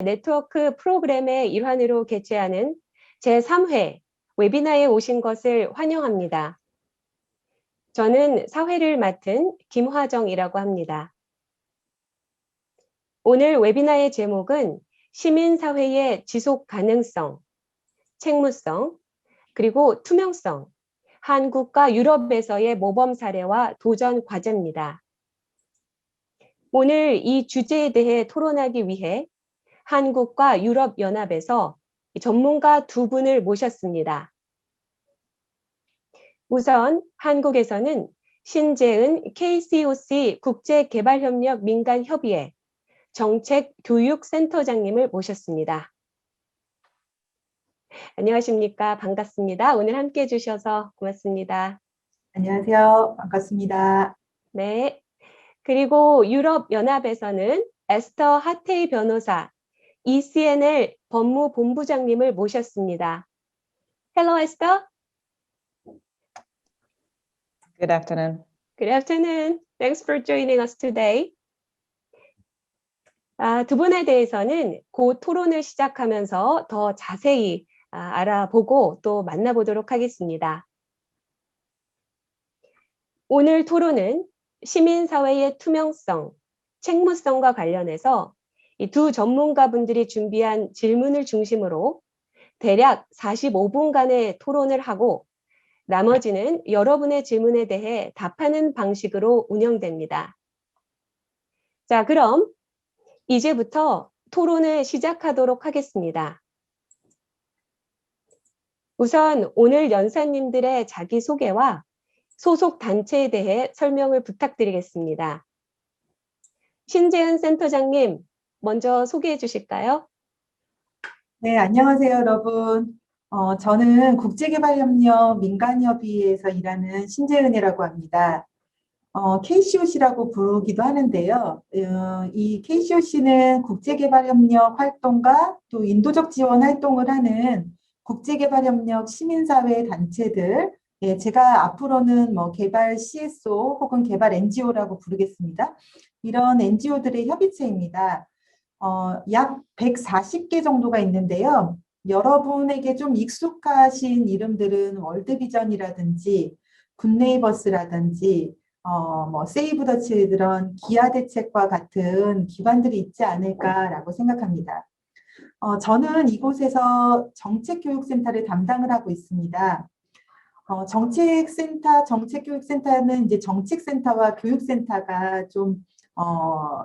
네트워크 프로그램의 일환으로 개최하는 제3회 웨비나에 오신 것을 환영합니다. 저는 사회를 맡은 김화정이라고 합니다. 오늘 웨비나의 제목은 시민사회의 지속 가능성, 책무성, 그리고 투명성, 한국과 유럽에서의 모범 사례와 도전 과제입니다. 오늘 이 주제에 대해 토론하기 위해 한국과 유럽연합에서 전문가 두 분을 모셨습니다. 우선 한국에서는 신재은 KCOC 국제개발협력 민간협의회 정책교육센터장님을 모셨습니다. 안녕하십니까? 반갑습니다. 오늘 함께해 주셔서 고맙습니다. 안녕하세요. 반갑습니다. 네. 그리고 유럽연합에서는 에스터 하테이 변호사, ECNL 법무본부장님을 모셨습니다. Hello, Esther. Good afternoon. Good afternoon. Thanks for joining us today. 두 분에 대해서는 곧 토론을 시작하면서 더 자세히 알아보고 또 만나보도록 하겠습니다. 오늘 토론은 시민사회의 투명성, 책무성과 관련해서 이 두 전문가분들이 준비한 질문을 중심으로 대략 45분간의 토론을 하고 나머지는 여러분의 질문에 대해 답하는 방식으로 운영됩니다. 자, 그럼 이제부터 토론을 시작하도록 하겠습니다. 우선 오늘 연사님들의 자기소개와 소속 단체에 대해 설명을 부탁드리겠습니다. 신재은 센터장님, 먼저 소개해 주실까요? 네, 안녕하세요, 여러분. 저는 국제개발협력 민간협의회에서 일하는 신재은이라고 합니다. KCOC라고 부르기도 하는데요. 이 KCOC는 국제개발협력 활동과 또 인도적 지원 활동을 하는 국제개발협력 시민사회 단체들, 제가 앞으로는 개발 CSO 혹은 개발 NGO라고 부르겠습니다. 이런 NGO들의 협의체입니다. 약 140개 정도가 있는데요. 여러분에게 좀 익숙하신 이름들은 월드비전이라든지 굿네이버스라든지 세이브 더 칠드런, 기아대책과 같은 기관들이 있지 않을까라고 생각합니다. 저는 이곳에서 정책교육센터를 담당을 하고 있습니다. 정책교육센터는 이제 정책센터와 교육센터가 좀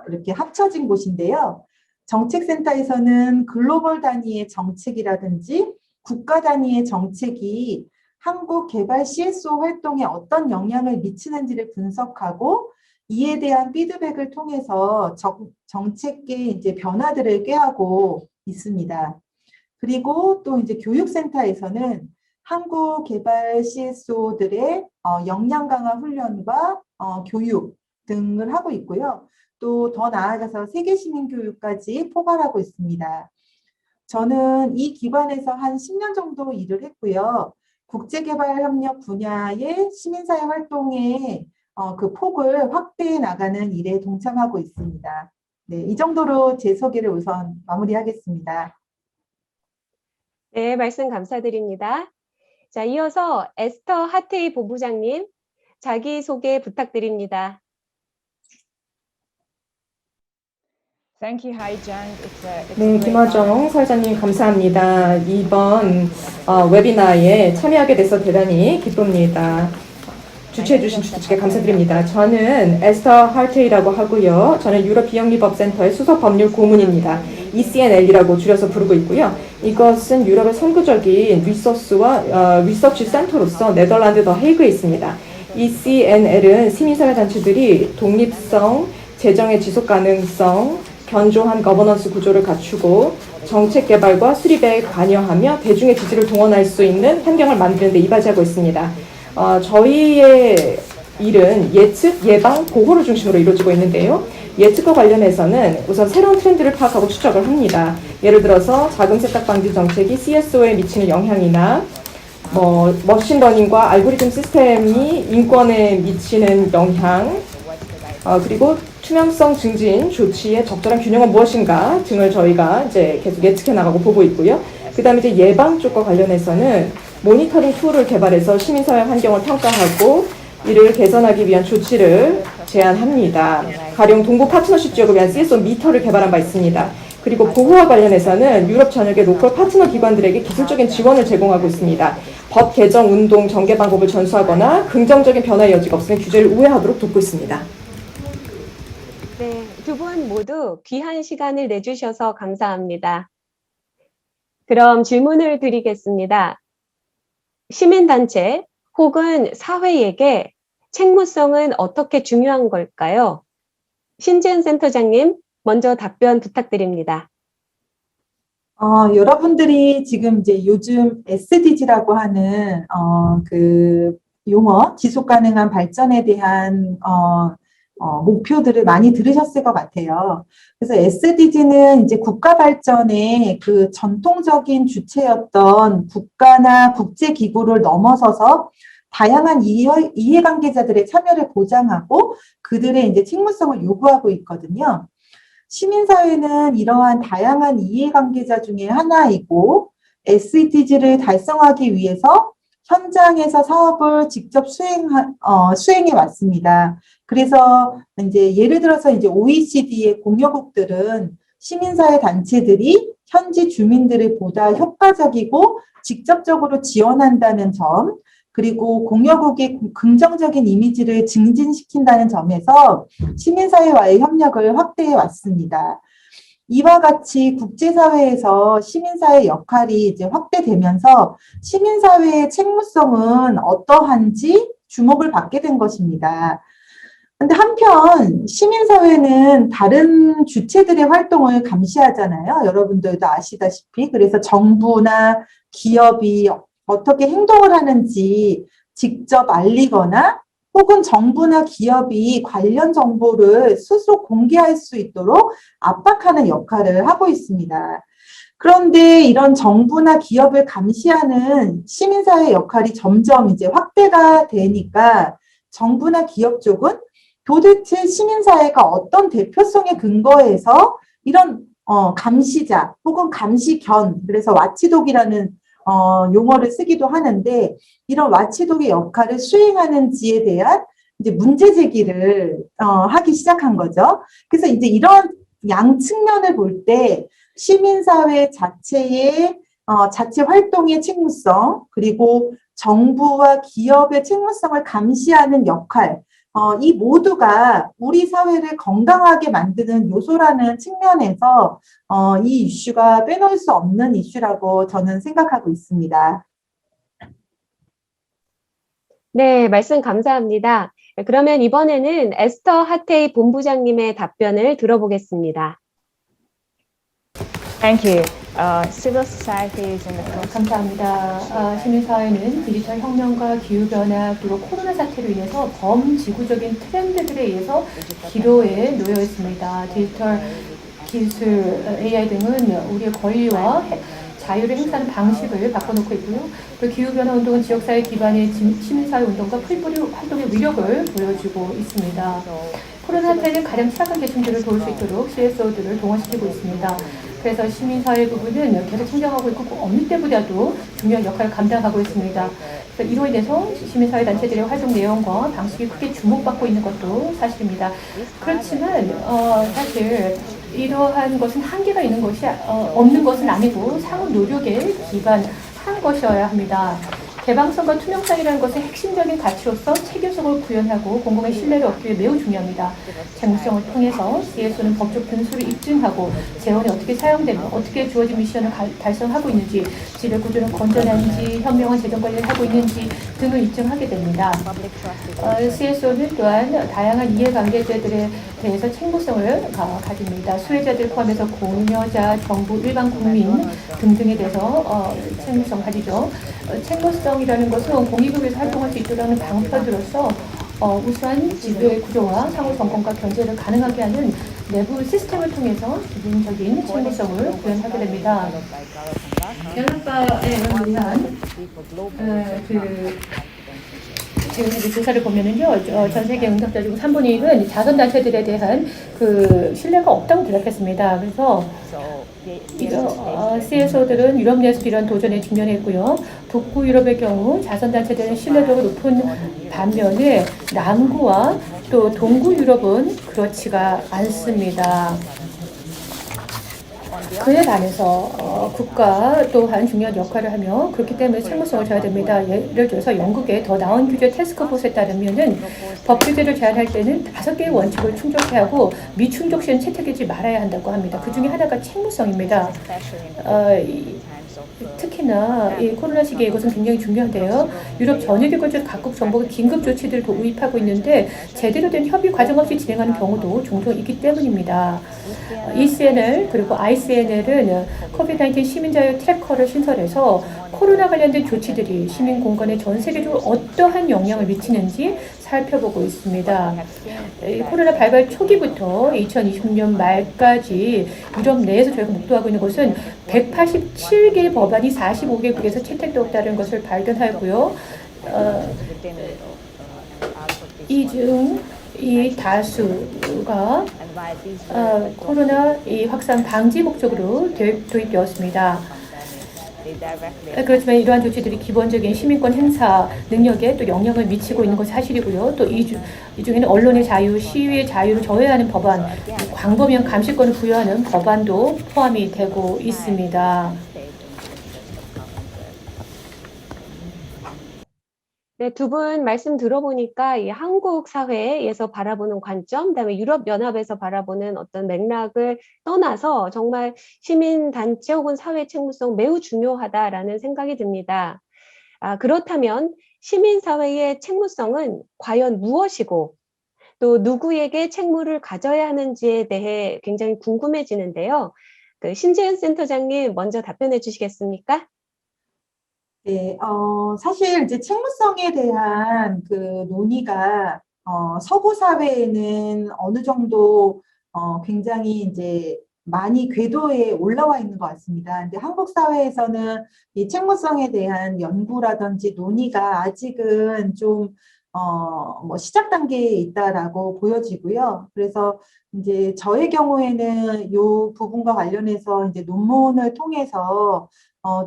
이렇게 합쳐진 곳인데요. 정책센터에서는 글로벌 단위의 정책이라든지 국가 단위의 정책이 한국 개발 CSO 활동에 어떤 영향을 미치는지를 분석하고 이에 대한 피드백을 통해서 정책의 이제 변화들을 꾀하고 있습니다. 그리고 또 이제 교육센터에서는 한국 개발 CSO들의 역량 강화 훈련과 교육 등을 하고 있고요. 또 더 나아가서 세계 시민 교육까지 포괄하고 있습니다. 저는 이 기관에서 한 10년 정도 일을 했고요. 국제개발협력 분야의 시민사회 활동의 그 폭을 확대해 나가는 일에 동참하고 있습니다. 네, 이 정도로 제 소개를 우선 마무리하겠습니다. 네, 말씀 감사드립니다. 자, 이어서 에스터 하테이 본부장님, 자기소개 부탁드립니다. 네, 김화정 사회자님 감사합니다. 이번 웨비나에 참여하게 돼서 대단히 기쁩니다. 주최해 주신 주최에 감사드립니다. 저는 에스터 하테이라고 하고요. 저는 유럽 비영리법센터의 수석 법률 고문입니다. ECNL이라고 줄여서 부르고 있고요. 이것은 유럽의 선구적인 리서치 센터로서 네덜란드 더 헤이그에 있습니다. ECNL은 시민사회 단체들이 독립성, 재정의 지속 가능성, 견조한 거버넌스 구조를 갖추고 정책 개발과 수립에 관여하며 대중의 지지를 동원할 수 있는 환경을 만드는 데 이바지하고 있습니다. 저희의 일은 예측, 예방, 보호를 중심으로 이루어지고 있는데요. 예측과 관련해서는 우선 새로운 트렌드를 파악하고 추적을 합니다. 예를 들어서 자금 세탁 방지 정책이 CSO에 미치는 영향이나 머신러닝과 알고리즘 시스템이 인권에 미치는 영향, 그리고 투명성 증진 조치의 적절한 균형은 무엇인가 등을 저희가 이제 계속 예측해 나가고 보고 있고요. 그다음에 이제 예방 쪽과 관련해서는 모니터링 툴을 개발해서 시민사회 환경을 평가하고 이를 개선하기 위한 조치를 제안합니다. 가령 동부 파트너십 지역을 위한 CSO 미터를 개발한 바 있습니다. 그리고 보호와 관련해서는 유럽 전역의 로컬 파트너 기관들에게 기술적인 지원을 제공하고 있습니다. 법 개정, 운동, 전개 방법을 전수하거나 긍정적인 변화의 여지가 없으면 규제를 우회하도록 돕고 있습니다. 네, 두 분 모두 귀한 시간을 내주셔서 감사합니다. 그럼 질문을 드리겠습니다. 시민단체 혹은 사회에게 책무성은 어떻게 중요한 걸까요? 신지은 센터장님, 먼저 답변 부탁드립니다. 여러분들이 지금 이제 요즘 SDG라고 하는 그 용어, 지속 가능한 발전에 대한 목표들을 많이 들으셨을 것 같아요. 그래서 SDG는 이제 국가 발전의 그 전통적인 주체였던 국가나 국제기구를 넘어서서 다양한 이해관계자들의 참여를 보장하고 그들의 이제 책무성을 요구하고 있거든요. 시민사회는 이러한 다양한 이해관계자 중에 하나이고 SDG를 달성하기 위해서 현장에서 사업을 직접 수행해 왔습니다. 그래서 이제 예를 들어서 이제 OECD의 공여국들은 시민사회 단체들이 현지 주민들을 보다 효과적이고 직접적으로 지원한다는 점, 그리고 공여국의 긍정적인 이미지를 증진시킨다는 점에서 시민사회와의 협력을 확대해 왔습니다. 이와 같이 국제사회에서 시민사회 역할이 이제 확대되면서 시민사회의 책무성은 어떠한지 주목을 받게 된 것입니다. 근데 한편 시민사회는 다른 주체들의 활동을 감시하잖아요. 여러분들도 아시다시피. 그래서 정부나 기업이 어떻게 행동을 하는지 직접 알리거나 혹은 정부나 기업이 관련 정보를 스스로 공개할 수 있도록 압박하는 역할을 하고 있습니다. 그런데 이런 정부나 기업을 감시하는 시민사회 역할이 점점 이제 확대가 되니까 정부나 기업 쪽은 도대체 시민사회가 어떤 대표성에 근거해서 이런 감시자 혹은 감시견, 그래서 와치독이라는 용어를 쓰기도 하는데 이런 와치독의 역할을 수행하는지에 대한 이제 문제 제기를 하기 시작한 거죠. 그래서 이제 이런 양 측면을 볼 때 시민사회 자체의 자체 활동의 책무성, 그리고 정부와 기업의 책무성을 감시하는 역할, 이 모두가 우리 사회를 건강하게 만드는 요소라는 측면에서 이 이슈가 빼놓을 수 없는 이슈라고 저는 생각하고 있습니다. 네, 말씀 감사합니다. 그러면 이번에는 에스터 하테이 본부장님의 답변을 들어보겠습니다. Thank you. Civil societies in the 감사합니다. 시민사회는 디지털 혁명과 기후변화 그리고 코로나 사태로 인해서 범지구적인 트렌드들에 의해서 기로에 놓여 있습니다. 디지털 기술, AI 등은 우리의 권리와 자유를 행사하는 방식을 바꿔놓고 있고요. 그리고 기후변화 운동은 지역사회 기반의 시민사회 운동과 풀뿌리 활동의 위력을 보여주고 있습니다. 코로나 사태는 가장 취약한 계층들을 도울 수 있도록 CSO들을 동원시키고 있습니다. 그래서 시민사회 부분은 계속 성장하고 있고 어느 때보다도 중요한 역할을 감당하고 있습니다. 이로 인해서 시민사회 단체들의 활동 내용과 방식이 크게 주목받고 있는 것도 사실입니다. 그렇지만 사실 이러한 것은 한계가 있는 것이 없는 것은 아니고 상호 노력에 기반한 것이어야 합니다. 개방성과 투명성이라는 것은 핵심적인 가치로서 체계성을 구현하고 공공의 신뢰를 얻기 위해 매우 중요합니다. 책무성을 통해서 CSO는 법적 근수를 입증하고 재원이 어떻게 사용되며 어떻게 주어진 미션을 달성하고 있는지, 지배 구조는 건전한지, 현명한 재정 관리를 하고 있는지 등을 입증하게 됩니다. CSO는 또한 다양한 이해관계자들에 대해서 책무성을 가집니다. 수혜자들 포함해서 공여자, 정부, 일반 국민 등등에 대해서 책무성 가지죠. 책무성이라는 것은 공익을 활동할 수 있도록 하는 방편으로서 우수한 지배 구조와 상호 점검과 견제를 가능하게 하는 내부 시스템을 통해서 기본적인 책무성을 구현하게 됩니다. 연합과에 의한 지금 이제 조사를 보면은요, 전 세계 응답자 중 3분의 1은 자선단체들에 대한 그 신뢰가 없다고 대답했습니다. 그래서 CSO들은 유럽 내에서 이런 도전에 직면했고요. 북부 유럽의 경우 자선단체들은 신뢰도가 높은 반면에 남구와 또 동구 유럽은 그렇지가 않습니다. 그에 반해서 국가 또한 중요한 역할을 하며 그렇기 때문에 책무성을 져야 됩니다. 예를 들어서 영국의 더 나은 규제 태스크포스에 따르면은 법 규제를 제안할 때는 5개의 원칙을 충족해야 하고 미충족 시는 채택하지 말아야 한다고 합니다. 그 중에 하나가 책무성입니다. 특히나 이 코로나 시기에 이것은 굉장히 중요한데요. 유럽 전역에 걸쳐 각국 정부가 긴급 조치들을 도입하고 있는데 제대로 된 협의 과정 없이 진행하는 경우도 종종 있기 때문입니다. ECNL 그리고 ICNL은 COVID-19 시민자유 트래커를 신설해서 코로나 관련된 조치들이 시민 공간에 전 세계적으로 어떠한 영향을 미치는지 살펴보고 있습니다. 코로나 발발 초기부터 2020년 말까지 유럽 내에서 저희가 목도하고 있는 것은 187개의 법안이 45개국에서 채택되었다는 것을 발견하였고요. 이 중 이 다수가 코로나 확산 방지 목적으로 도입되었습니다. 그렇지만 이러한 조치들이 기본적인 시민권 행사 능력에 또 영향을 미치고 있는 것이 사실이고요. 또 이 중에는 언론의 자유, 시위의 자유를 저해하는 법안, 광범위한 감시권을 부여하는 법안도 포함이 되고 있습니다. 네, 두 분 말씀 들어보니까 이 한국 사회에서 바라보는 관점, 그다음에 유럽연합에서 바라보는 어떤 맥락을 떠나서 정말 시민단체 혹은 사회 책무성 매우 중요하다라는 생각이 듭니다. 그렇다면 시민사회의 책무성은 과연 무엇이고 또 누구에게 책무를 가져야 하는지에 대해 굉장히 궁금해지는데요. 신재은 센터장님 먼저 답변해 주시겠습니까? 네, 사실 이제 책무성에 대한 그 논의가 서구 사회에는 어느 정도 굉장히 이제 많이 궤도에 올라와 있는 것 같습니다. 근데 한국 사회에서는 이 책무성에 대한 연구라든지 논의가 아직은 좀 뭐 시작 단계에 있다라고 보여지고요. 그래서 이제 저의 경우에는 이 부분과 관련해서 이제 논문을 통해서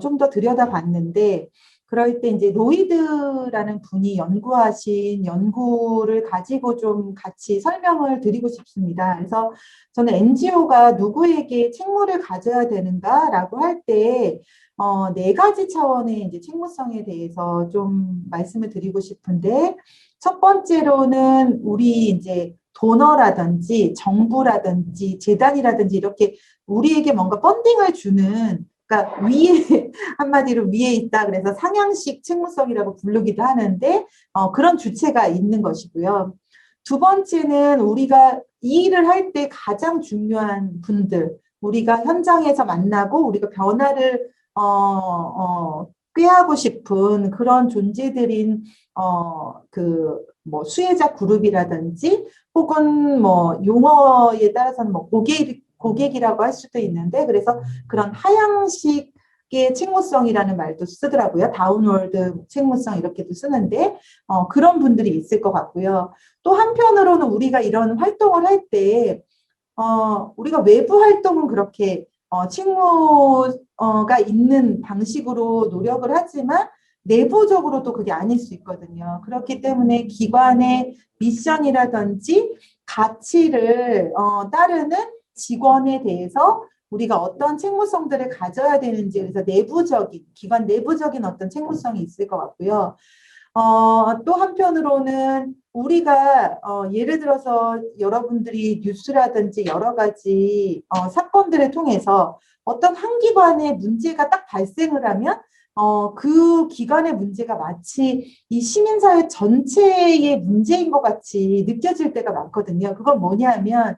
좀 더 들여다봤는데, 그럴 때 이제 로이드라는 분이 연구하신 연구를 가지고 좀 같이 설명을 드리고 싶습니다. 그래서 저는 NGO가 누구에게 책무를 가져야 되는가라고 할 때, 4가지 차원의 이제 책무성에 대해서 좀 말씀을 드리고 싶은데, 첫 번째로는 우리 이제 도너라든지 정부라든지 재단이라든지 이렇게 우리에게 뭔가 펀딩을 주는, 그러니까 위에 한마디로 위에 있다 그래서 상향식 책무성이라고 부르기도 하는데 그런 주체가 있는 것이고요. 두 번째는 우리가 이 일을 할 때 가장 중요한 분들, 우리가 현장에서 만나고 우리가 변화를 꾀하고 싶은 그런 존재들인 그 뭐 수혜자 그룹이라든지 혹은 뭐 용어에 따라서는 뭐 고객이라고 할 수도 있는데, 그래서 그런 하향식의 책무성이라는 말도 쓰더라고요. 다운월드 책무성 이렇게도 쓰는데 그런 분들이 있을 것 같고요. 또 한편으로는 우리가 이런 활동을 할 때 우리가 외부 활동은 그렇게 책무가 있는 방식으로 노력을 하지만 내부적으로도 그게 아닐 수 있거든요. 그렇기 때문에 기관의 미션이라든지 가치를 따르는 직원에 대해서 우리가 어떤 책무성들을 가져야 되는지, 그래서 기관 내부적인 어떤 책무성이 있을 것 같고요. 또 한편으로는 우리가 예를 들어서 여러분들이 뉴스라든지 여러 가지 사건들을 통해서 어떤 한 기관의 문제가 딱 발생을 하면 그 기관의 문제가 마치 이 시민사회 전체의 문제인 것 같이 느껴질 때가 많거든요. 그건 뭐냐면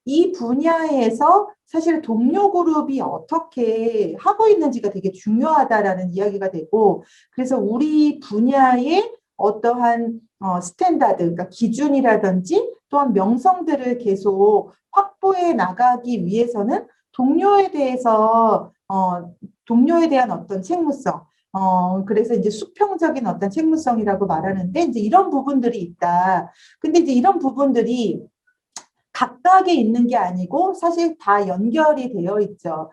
이 분야에서 사실 동료 그룹이 어떻게 하고 있는지가 되게 중요하다라는 이야기가 되고, 그래서 우리 분야의 어떠한 스탠다드, 그러니까 기준이라든지 또한 명성들을 계속 확보해 나가기 위해서는 동료에 대한 어떤 책무성, 그래서 이제 수평적인 어떤 책무성이라고 말하는데 이제 이런 부분들이 있다. 근데 이제 이런 부분들이 각각에 있는 게 아니고 사실 다 연결이 되어 있죠.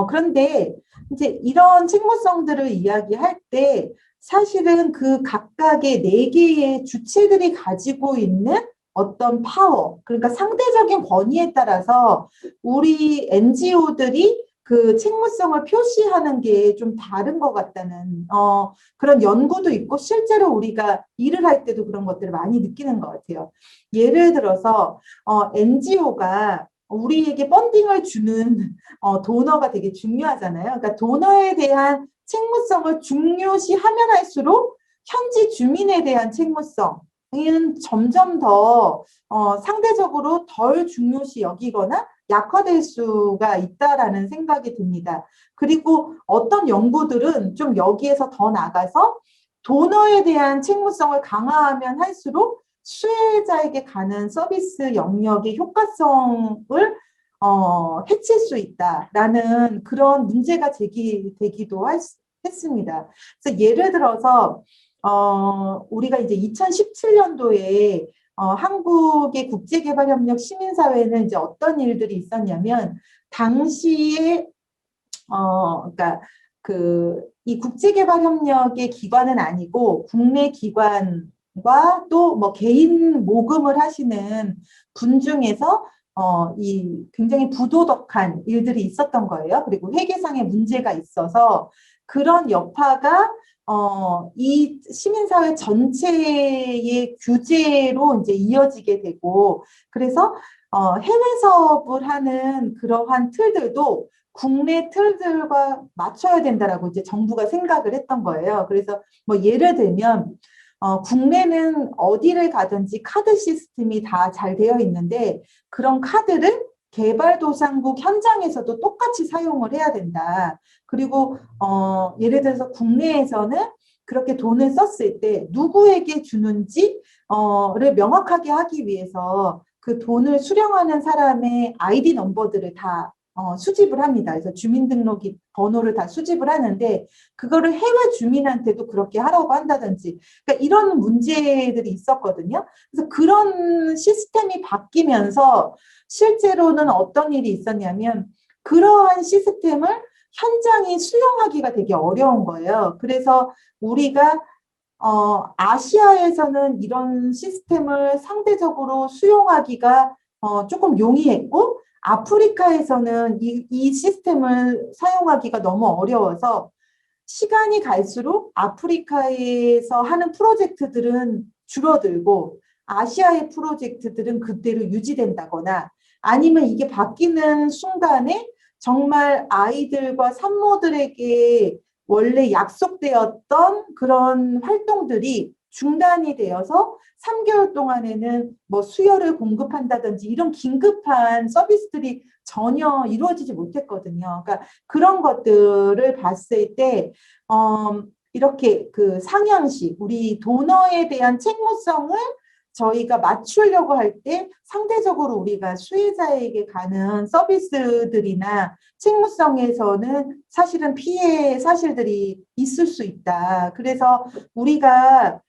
그런데 이제 이런 책무성들을 이야기할 때 사실은 그 각각의 네 개의 주체들이 가지고 있는 어떤 파워, 그러니까 상대적인 권위에 따라서 우리 NGO들이 그 책무성을 표시하는 게 좀 다른 것 같다는 그런 연구도 있고 실제로 우리가 일을 할 때도 그런 것들을 많이 느끼는 것 같아요. 예를 들어서 NGO가 우리에게 펀딩을 주는 도너가 되게 중요하잖아요. 그러니까 도너에 대한 책무성을 중요시하면 할수록 현지 주민에 대한 책무성은 점점 더 상대적으로 덜 중요시 여기거나 약화될 수가 있다라는 생각이 듭니다. 그리고 어떤 연구들은 좀 여기에서 더 나가서 도너에 대한 책무성을 강화하면 할수록 수혜자에게 가는 서비스 영역의 효과성을 해칠 수 있다라는 그런 문제가 제기되기도 했습니다. 그래서 예를 들어서 우리가 이제 2017년도에 한국의 국제개발협력 시민사회는 이제 어떤 일들이 있었냐면 당시에 그러니까 이 국제개발협력의 기관은 아니고 국내 기관과 또 뭐 개인 모금을 하시는 분 중에서 이 굉장히 부도덕한 일들이 있었던 거예요. 그리고 회계상의 문제가 있어서 그런 여파가 이 시민사회 전체의 규제로 이제 이어지게 되고, 그래서 해외 사업을 하는 그러한 틀들도 국내 틀들과 맞춰야 된다라고 이제 정부가 생각을 했던 거예요. 그래서 뭐 예를 들면 국내는 어디를 가든지 카드 시스템이 다 잘 되어 있는데 그런 카드를 개발도상국 현장에서도 똑같이 사용을 해야 된다. 그리고 예를 들어서 국내에서는 그렇게 돈을 썼을 때 누구에게 주는지를 명확하게 하기 위해서 그 돈을 수령하는 사람의 아이디 넘버들을 다 수집을 합니다. 그래서 주민등록 번호를 다 수집을 하는데 그거를 해외 주민한테도 그렇게 하라고 한다든지, 그러니까 이런 문제들이 있었거든요. 그래서 그런 시스템이 바뀌면서 실제로는 어떤 일이 있었냐면 그러한 시스템을 현장이 수용하기가 되게 어려운 거예요. 그래서 우리가 아시아에서는 이런 시스템을 상대적으로 수용하기가 조금 용이했고 아프리카에서는 이 시스템을 사용하기가 너무 어려워서 시간이 갈수록 아프리카에서 하는 프로젝트들은 줄어들고 아시아의 프로젝트들은 그대로 유지된다거나 아니면 이게 바뀌는 순간에 정말 아이들과 산모들에게 원래 약속되었던 그런 활동들이 중단이 되어서 3개월 동안에는 뭐 수혈을 공급한다든지 이런 긴급한 서비스들이 전혀 이루어지지 못했거든요. 그러니까 그런 것들을 봤을 때 이렇게 그 상향식, 우리 도너에 대한 책무성을 저희가 맞추려고 할 때 상대적으로 우리가 수혜자에게 가는 서비스들이나 책무성에서는 사실은 피해 사실들이 있을 수 있다. 그래서 우리가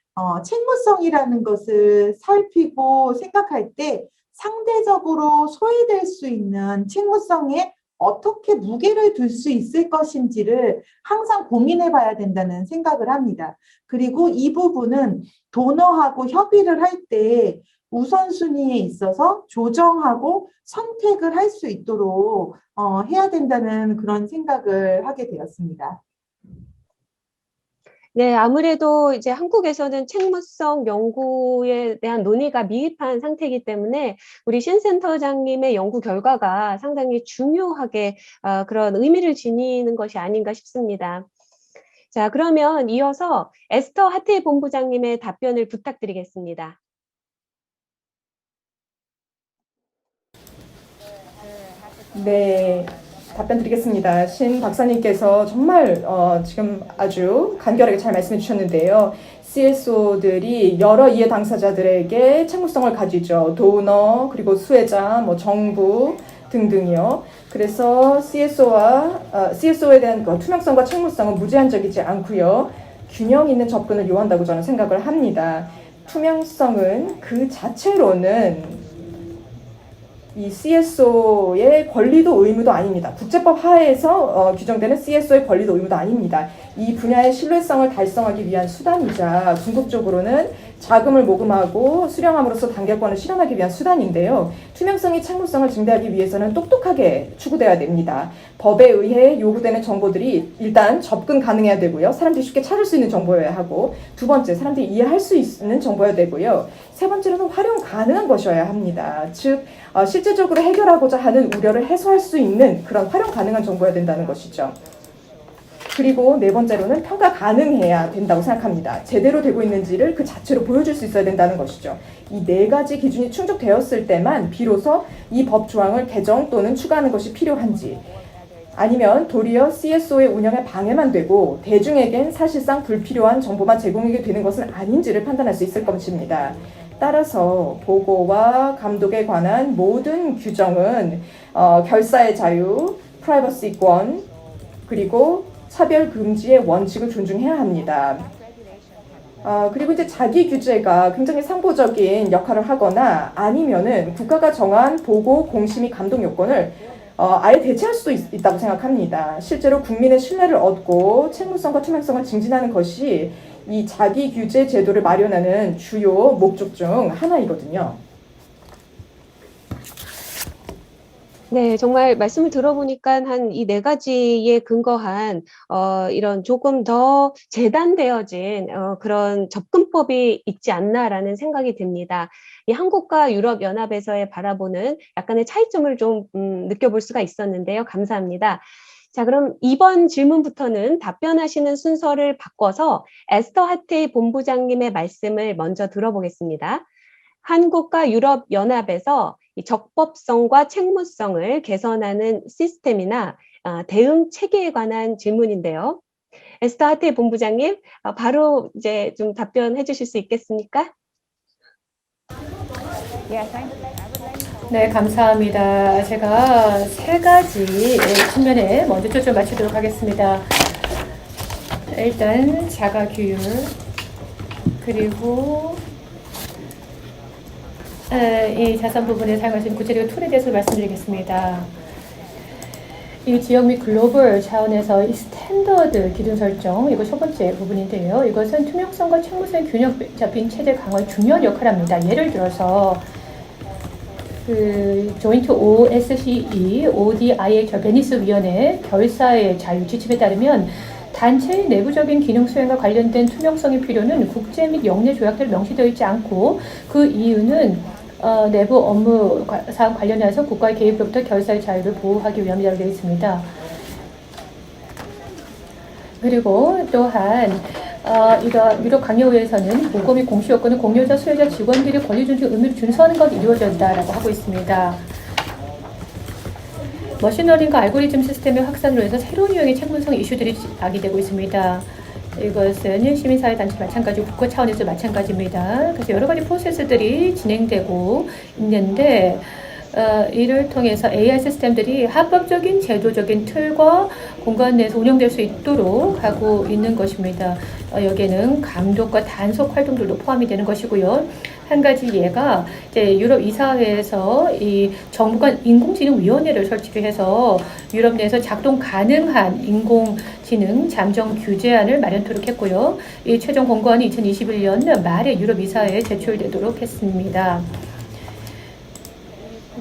책무성이라는 것을 살피고 생각할 때 상대적으로 소외될 수 있는 책무성에 어떻게 무게를 둘 수 있을 것인지를 항상 고민해 봐야 된다는 생각을 합니다. 그리고 이 부분은 도너하고 협의를 할 때 우선순위에 있어서 조정하고 선택을 할 수 있도록 해야 된다는 그런 생각을 하게 되었습니다. 네, 아무래도 이제 한국에서는 책무성 연구에 대한 논의가 미흡한 상태이기 때문에 우리 신 센터장님의 연구 결과가 상당히 중요하게 그런 의미를 지니는 것이 아닌가 싶습니다. 자, 그러면 이어서 에스터 하태 본부장님의 답변을 부탁드리겠습니다. 네, 답변 드리겠습니다. 신 박사님께서 정말 지금 아주 간결하게 잘 말씀해 주셨는데요. CSO들이 여러 이해 당사자들에게 책무성을 가지죠. 도너, 그리고 수혜자, 뭐 정부, 등등이요. 그래서 CSO에 대한 투명성과 책무성은 무제한적이지 않고요. 균형 있는 접근을 요한다고 저는 생각을 합니다. 투명성은 그 자체로는 이 CSO의 권리도 의무도 아닙니다. 국제법 하에서 규정되는 CSO의 권리도 의무도 아닙니다. 이 분야의 신뢰성을 달성하기 위한 수단이자 궁극적으로는 자금을 모금하고 수령함으로써 단결권을 실현하기 위한 수단인데요. 투명성이 책무성을 증대하기 위해서는 똑똑하게 추구돼야 됩니다. 법에 의해 요구되는 정보들이 일단 접근 가능해야 되고요. 사람들이 쉽게 찾을 수 있는 정보여야 하고, 두 번째, 사람들이 이해할 수 있는 정보여야 되고요. 세 번째로는 활용 가능한 것이어야 합니다. 즉, 실제적으로 해결하고자 하는 우려를 해소할 수 있는 그런 활용 가능한 정보여야 된다는 것이죠. 그리고 네 번째로는 평가 가능해야 된다고 생각합니다. 제대로 되고 있는지를 그 자체로 보여줄 수 있어야 된다는 것이죠. 이 네 가지 기준이 충족되었을 때만 비로소 이 법 조항을 개정 또는 추가하는 것이 필요한지, 아니면 도리어 CSO의 운영에 방해만 되고 대중에겐 사실상 불필요한 정보만 제공하게 되는 것은 아닌지를 판단할 수 있을 것입니다. 따라서 보고와 감독에 관한 모든 규정은 결사의 자유, 프라이버시권, 그리고 차별 금지의 원칙을 존중해야 합니다. 그리고 이제 자기 규제가 굉장히 상보적인 역할을 하거나 아니면은 국가가 정한 보고, 공시 및 감독 요건을 아예 대체할 수도 있다고 생각합니다. 실제로 국민의 신뢰를 얻고 책무성과 투명성을 증진하는 것이 이 자기 규제 제도를 마련하는 주요 목적 중 하나이거든요. 네, 정말 말씀을 들어보니까 한 이 네 가지에 근거한 이런 조금 더 재단되어진 그런 접근법이 있지 않나라는 생각이 듭니다. 이 한국과 유럽연합에서의 바라보는 약간의 차이점을 좀 느껴볼 수가 있었는데요. 감사합니다. 자, 그럼 이번 질문부터는 답변하시는 순서를 바꿔서 에스터 하테이 본부장님의 말씀을 먼저 들어보겠습니다. 한국과 유럽연합에서 이 적법성과 책무성을 개선하는 시스템이나 대응 체계에 관한 질문인데요. 에스터 하테이 본부장님, 바로 이제 좀 답변해 주실 수 있겠습니까? 네, 감사합니다. 제가 세 가지 측면에 먼저 초점 맞추도록 하겠습니다. 일단 자가 규율, 그리고 이 자산 부분에 사용할 수 있는 구체적인 툴에 대해서 말씀드리겠습니다. 이 지역 및 글로벌 차원에서 이 스탠더드 기준 설정, 이거 첫 번째 부분인데요. 이것은 투명성과 책무성의 균형 잡힌 체제 강화에 중요한 역할을 합니다. 예를 들어서 그 조인트 OSCE, ODIH 베니스 위원회 결사의 자유 지침에 따르면 단체의 내부적인 기능 수행과 관련된 투명성의 필요는 국제 및 영내 조약대로 명시되어 있지 않고, 그 이유는 내부 업무 사항 관련해서 국가의 개입으로부터 결사의 자유를 보호하기 위함이라고 되어 있습니다. 그리고 또한 이런 유럽 강요회에서는 보고 및 공시 요건은 공유자, 수혜자, 직원들이 권리 존중 의무를 준수하는 것이 이루어진다라고 하고 있습니다. 머신러닝과 알고리즘 시스템의 확산으로 해서 새로운 유형의 책무성 이슈들이 야기되고 있습니다. 이것은 시민사회단체 마찬가지, 국가 차원에서 마찬가지입니다. 그래서 여러 가지 프로세스들이 진행되고 있는데, 이를 통해서 AI 시스템들이 합법적인 제도적인 틀과 공간 내에서 운영될 수 있도록 하고 있는 것입니다. 여기에는 감독과 단속 활동들도 포함이 되는 것이고요. 한 가지 예가 이제 유럽 이사회에서 이 정부 간 인공지능위원회를 설치해서 유럽 내에서 작동 가능한 인공지능 잠정 규제안을 마련토록 했고요. 이 최종 공고안이 2021년 말에 유럽 이사회에 제출되도록 했습니다.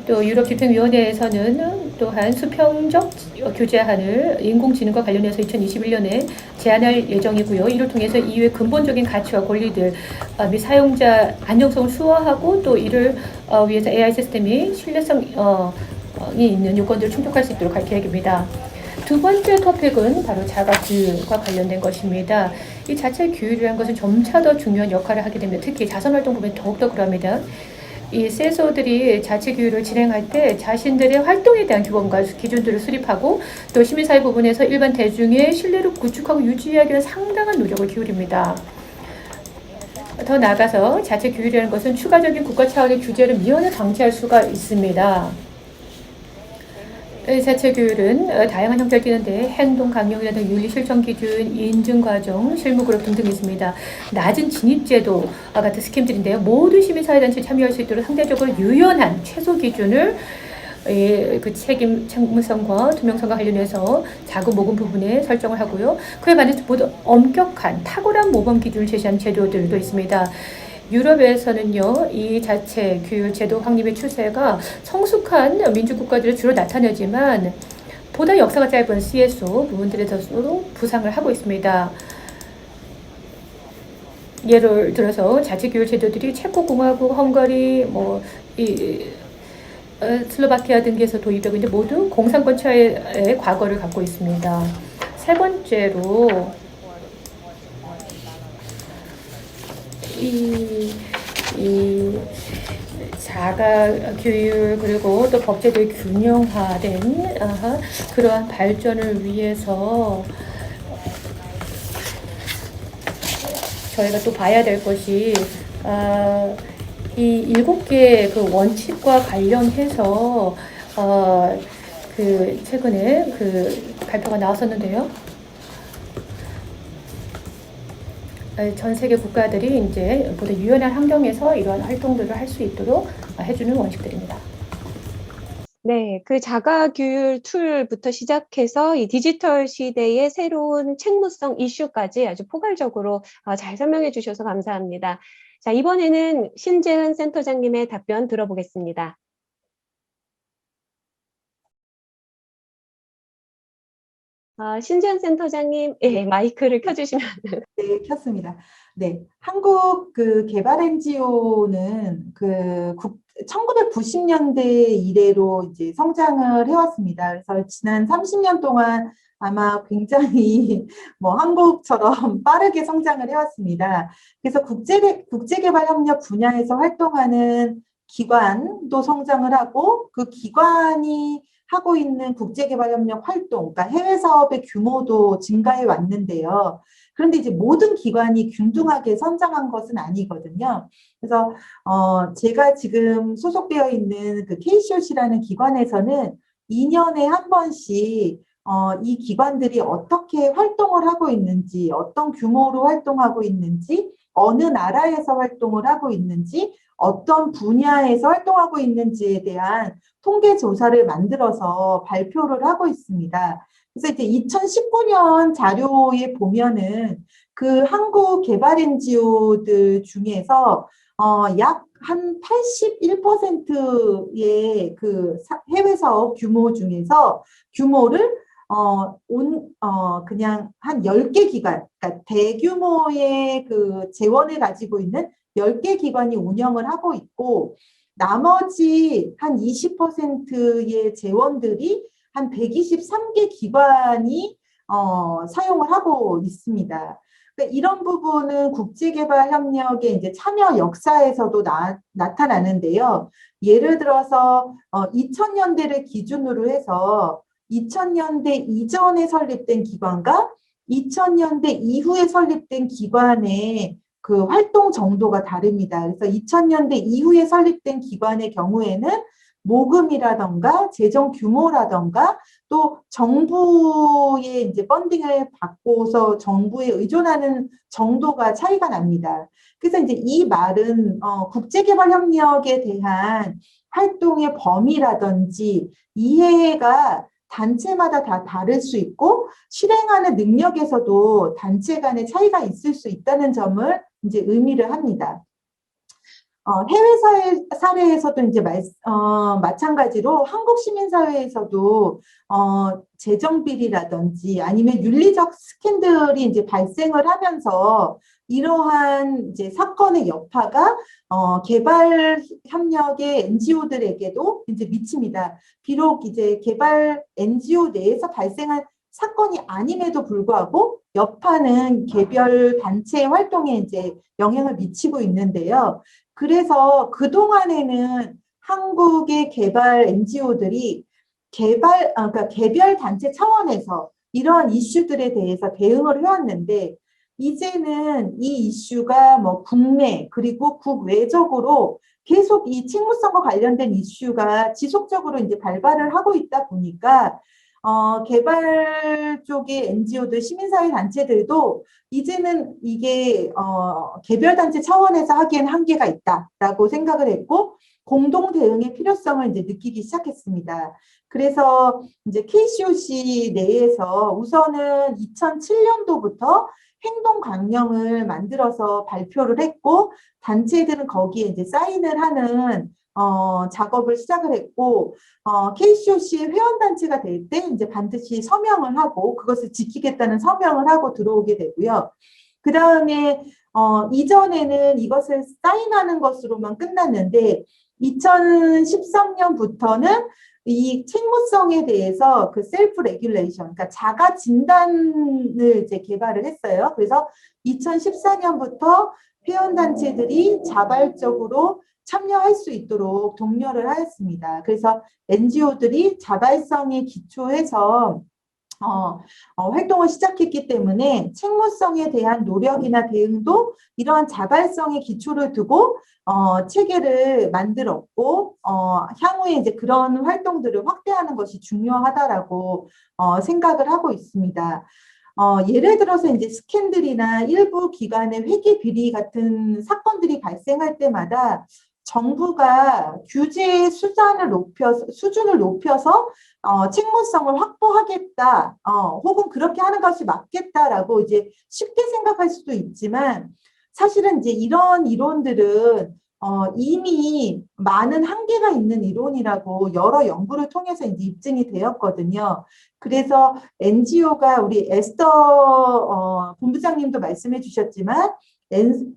또 유럽 집행위원회에서는 또한 수평적 규제안을 인공지능과 관련해서 2021년에 제안할 예정이고요. 이를 통해서 EU의 근본적인 가치와 권리들 및 사용자 안정성을 수호하고, 또 이를 위해서 AI 시스템이 신뢰성이 있는 요건들을 충족할 수 있도록 할 계획입니다. 두 번째 토픽은 바로 자가 규율과 관련된 것입니다. 이 자체 규율이라는 것은 점차 더 중요한 역할을 하게 됩니다. 특히 자선활동 부분에 더욱더 그럽니다. 이 CSO들이 자체 규율을 진행할 때 자신들의 활동에 대한 규범과 기준들을 수립하고, 또 시민사회 부분에서 일반 대중의 신뢰를 구축하고 유지하기 위한 상당한 노력을 기울입니다. 더 나아가서 자체 규율이라는 것은 추가적인 국가 차원의 규제를 미연에 방치할 수가 있습니다. 자체 규율은 다양한 형태를 띠는데 행동 강령이라든 윤리 실천 기준, 인증 과정, 실무 그룹 등등이 있습니다. 낮은 진입 제도 같은 스킴들인데요. 모든 시민사회단체 참여할 수 있도록 상대적으로 유연한 최소 기준을 그 책임, 책무성과 투명성과 관련해서 자금 모금 부분에 설정을 하고요. 그에 반해서 모두 엄격한 탁월한 모범 기준을 제시한 제도들도 있습니다. 유럽에서는요, 이 자체 규율 제도 확립의 추세가 성숙한 민주국가들을 주로 나타내지만 보다 역사가 짧은 CSO 부분들에서도 부상을 하고 있습니다. 예를 들어서 자체 규율 제도들이 체코공화국, 헝가리, 슬로바키아 등지에서 도입되고 있는데 모두 공산권차의 과거를 갖고 있습니다. 세 번째로 이 자가 규율 그리고 또 법제도의 균형화된 그러한 발전을 위해서 저희가 또 봐야 될 것이 이 7개의 그 원칙과 관련해서 그 최근에 그 발표가 나왔었는데요. 전 세계 국가들이 이제 보다 유연한 환경에서 이러한 활동들을 할 수 있도록 해주는 원칙들입니다. 네, 그 자가 규율 툴부터 시작해서 이 디지털 시대의 새로운 책무성 이슈까지 아주 포괄적으로 잘 설명해 주셔서 감사합니다. 자, 이번에는 신재은 센터장님의 답변 들어보겠습니다. 신재은 센터장님, 마이크를 켜주시면. 네, 켰습니다. 네, 한국 그 개발 NGO는 1990년대 이래로 이제 성장을 해왔습니다. 그래서 지난 30년 동안 아마 굉장히 한국처럼 빠르게 성장을 해왔습니다. 그래서 국제개발협력 분야에서 활동하는 기관도 성장을 하고 그 기관이 하고 있는 국제개발협력 활동, 그러니까 해외 사업의 규모도 증가해 왔는데요. 그런데 이제 모든 기관이 균등하게 성장한 것은 아니거든요. 그래서 제가 지금 소속되어 있는 그 KCOC라는 기관에서는 2년에 한 번씩 이 기관들이 어떻게 활동을 하고 있는지, 어떤 규모로 활동하고 있는지, 어느 나라에서 활동을 하고 있는지, 어떤 분야에서 활동하고 있는지에 대한 통계 조사를 만들어서 발표를 하고 있습니다. 그래서 이제 2019년 자료에 보면은 그 한국 개발 NGO들 중에서 약 한 81%의 그 해외 사업 규모 중에서 규모를 그냥 한 10개 기관, 그러니까 대규모의 그 재원을 가지고 있는 10개 기관이 운영을 하고 있고, 나머지 한 20%의 재원들이 한 123개 기관이 사용을 하고 있습니다. 그러니까 이런 부분은 국제개발협력의 이제 참여 역사에서도 나타나는데요. 예를 들어서 2000년대를 기준으로 해서 2000년대 이전에 설립된 기관과 2000년대 이후에 설립된 기관의 그 활동 정도가 다릅니다. 그래서 2000년대 이후에 설립된 기관의 경우에는 모금이라던가 재정 규모라던가 또 정부의 이제 펀딩을 받고서 정부에 의존하는 정도가 차이가 납니다. 그래서 이제 이 말은 국제개발협력에 대한 활동의 범위라든지 이해가 단체마다 다 다를 수 있고 실행하는 능력에서도 단체 간의 차이가 있을 수 있다는 점을 이제 의미를 합니다. 해외 사례에서도 이제 마찬가지로 한국 시민사회에서도 재정 비리라든지 아니면 윤리적 스캔들이 이제 발생을 하면서 이러한 이제 사건의 여파가 개발 협력의 NGO들에게도 이제 미칩니다. 비록 이제 개발 NGO 내에서 발생한 사건이 아님에도 불구하고 여파는 개별 단체의 활동에 이제 영향을 미치고 있는데요. 그래서 그동안에는 한국의 개발 NGO들이 그러니까 개별 단체 차원에서 이러한 이슈들에 대해서 대응을 해왔는데 이제는 이 이슈가 뭐 국내 그리고 국외적으로 계속 이 책무성과 관련된 이슈가 지속적으로 이제 발발을 하고 있다 보니까 개발 쪽의 NGO들, 시민사회 단체들도 이제는 이게 개별단체 차원에서 하기엔 한계가 있다라고 생각을 했고 공동 대응의 필요성을 이제 느끼기 시작했습니다. 그래서 이제 KCOC 내에서 우선은 2007년도부터 행동 강령을 만들어서 발표를 했고 단체들은 거기에 이제 사인을 하는 작업을 시작을 했고 KCOC 회원단체가 될 때 이제 반드시 서명을 하고 그것을 지키겠다는 서명을 하고 들어오게 되고요. 그 다음에 이전에는 이것을 사인하는 것으로만 끝났는데 2013년부터는 이 책무성에 대해서 그 셀프 레귤레이션, 그러니까 자가 진단을 이제 개발을 했어요. 그래서 2014년부터 회원단체들이 자발적으로 참여할 수 있도록 독려를 하였습니다. 그래서 NGO들이 자발성에 기초해서 활동을 시작했기 때문에 책무성에 대한 노력이나 대응도 이러한 자발성의 기초를 두고 체계를 만들었고 향후에 이제 그런 활동들을 확대하는 것이 중요하다라고 생각을 하고 있습니다. 예를 들어서 이제 스캔들이나 일부 기관의 회계 비리 같은 사건들이 발생할 때마다 정부가 규제 수준을 높여서 책무성을 확보하겠다, 혹은 그렇게 하는 것이 맞겠다라고 이제 쉽게 생각할 수도 있지만 사실은 이제 이런 이론들은 이미 많은 한계가 있는 이론이라고 여러 연구를 통해서 이제 입증이 되었거든요. 그래서 NGO가 우리 에스더 본부장님도 말씀해 주셨지만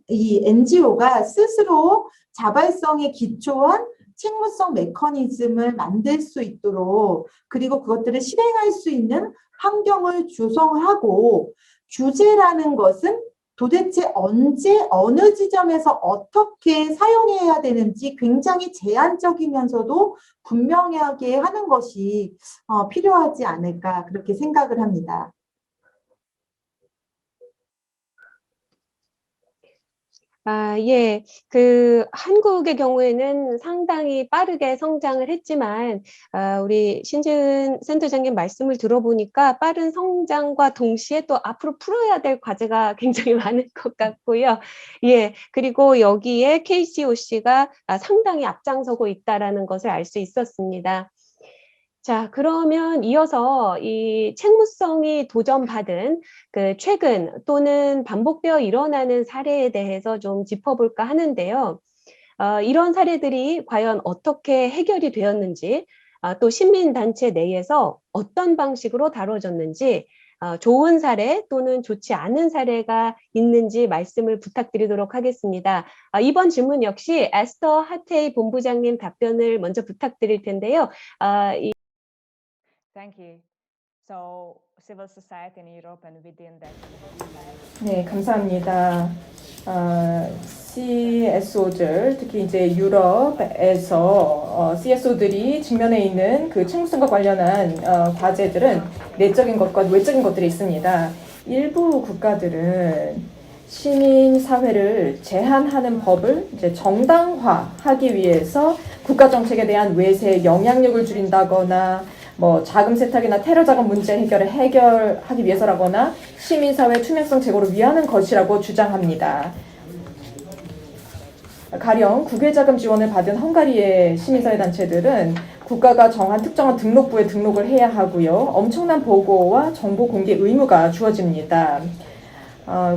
이 NGO가 스스로 자발성에 기초한 책무성 메커니즘을 만들 수 있도록 그리고 그것들을 실행할 수 있는 환경을 조성하고 규제라는 것은 도대체 언제 어느 지점에서 어떻게 사용해야 되는지 굉장히 제한적이면서도 분명하게 하는 것이 필요하지 않을까 그렇게 생각을 합니다. 예. 그 한국의 경우에는 상당히 빠르게 성장을 했지만 우리 신지은 센터장님 말씀을 들어보니까 빠른 성장과 동시에 또 앞으로 풀어야 될 과제가 굉장히 많을 것 같고요. 예. 그리고 여기에 KCOC가 상당히 앞장서고 있다라는 것을 알 수 있었습니다. 자, 그러면 이어서 이 책무성이 도전받은 그 최근 또는 반복되어 일어나는 사례에 대해서 좀 짚어볼까 하는데요. 이런 사례들이 과연 어떻게 해결이 되었는지, 또 시민단체 내에서 어떤 방식으로 다뤄졌는지, 좋은 사례 또는 좋지 않은 사례가 있는지 말씀을 부탁드리도록 하겠습니다. 이번 질문 역시 에스더 하테이 본부장님 답변을 먼저 부탁드릴 텐데요. Thank you. So, civil society in Europe and within that. 네, 감사합니다. CSO들, 특히 이제 유럽에서 CSO들이 직면해 있는 그 책무성과 관련한 과제들은 내적인 것과 외적인 것들이 있습니다. 일부 국가들은 시민 사회를 제한하는 법을 이제 정당화하기 위해서 국가 정책에 대한 외세 영향력을 줄인다거나 뭐 자금 세탁이나 테러 자금 문제 해결을 해결하기 위해서라거나 시민사회 투명성 제고를 위하는 것이라고 주장합니다. 가령 국외자금 지원을 받은 헝가리의 시민사회 단체들은 국가가 정한 특정한 등록부에 등록을 해야 하고요. 엄청난 보고와 정보 공개 의무가 주어집니다.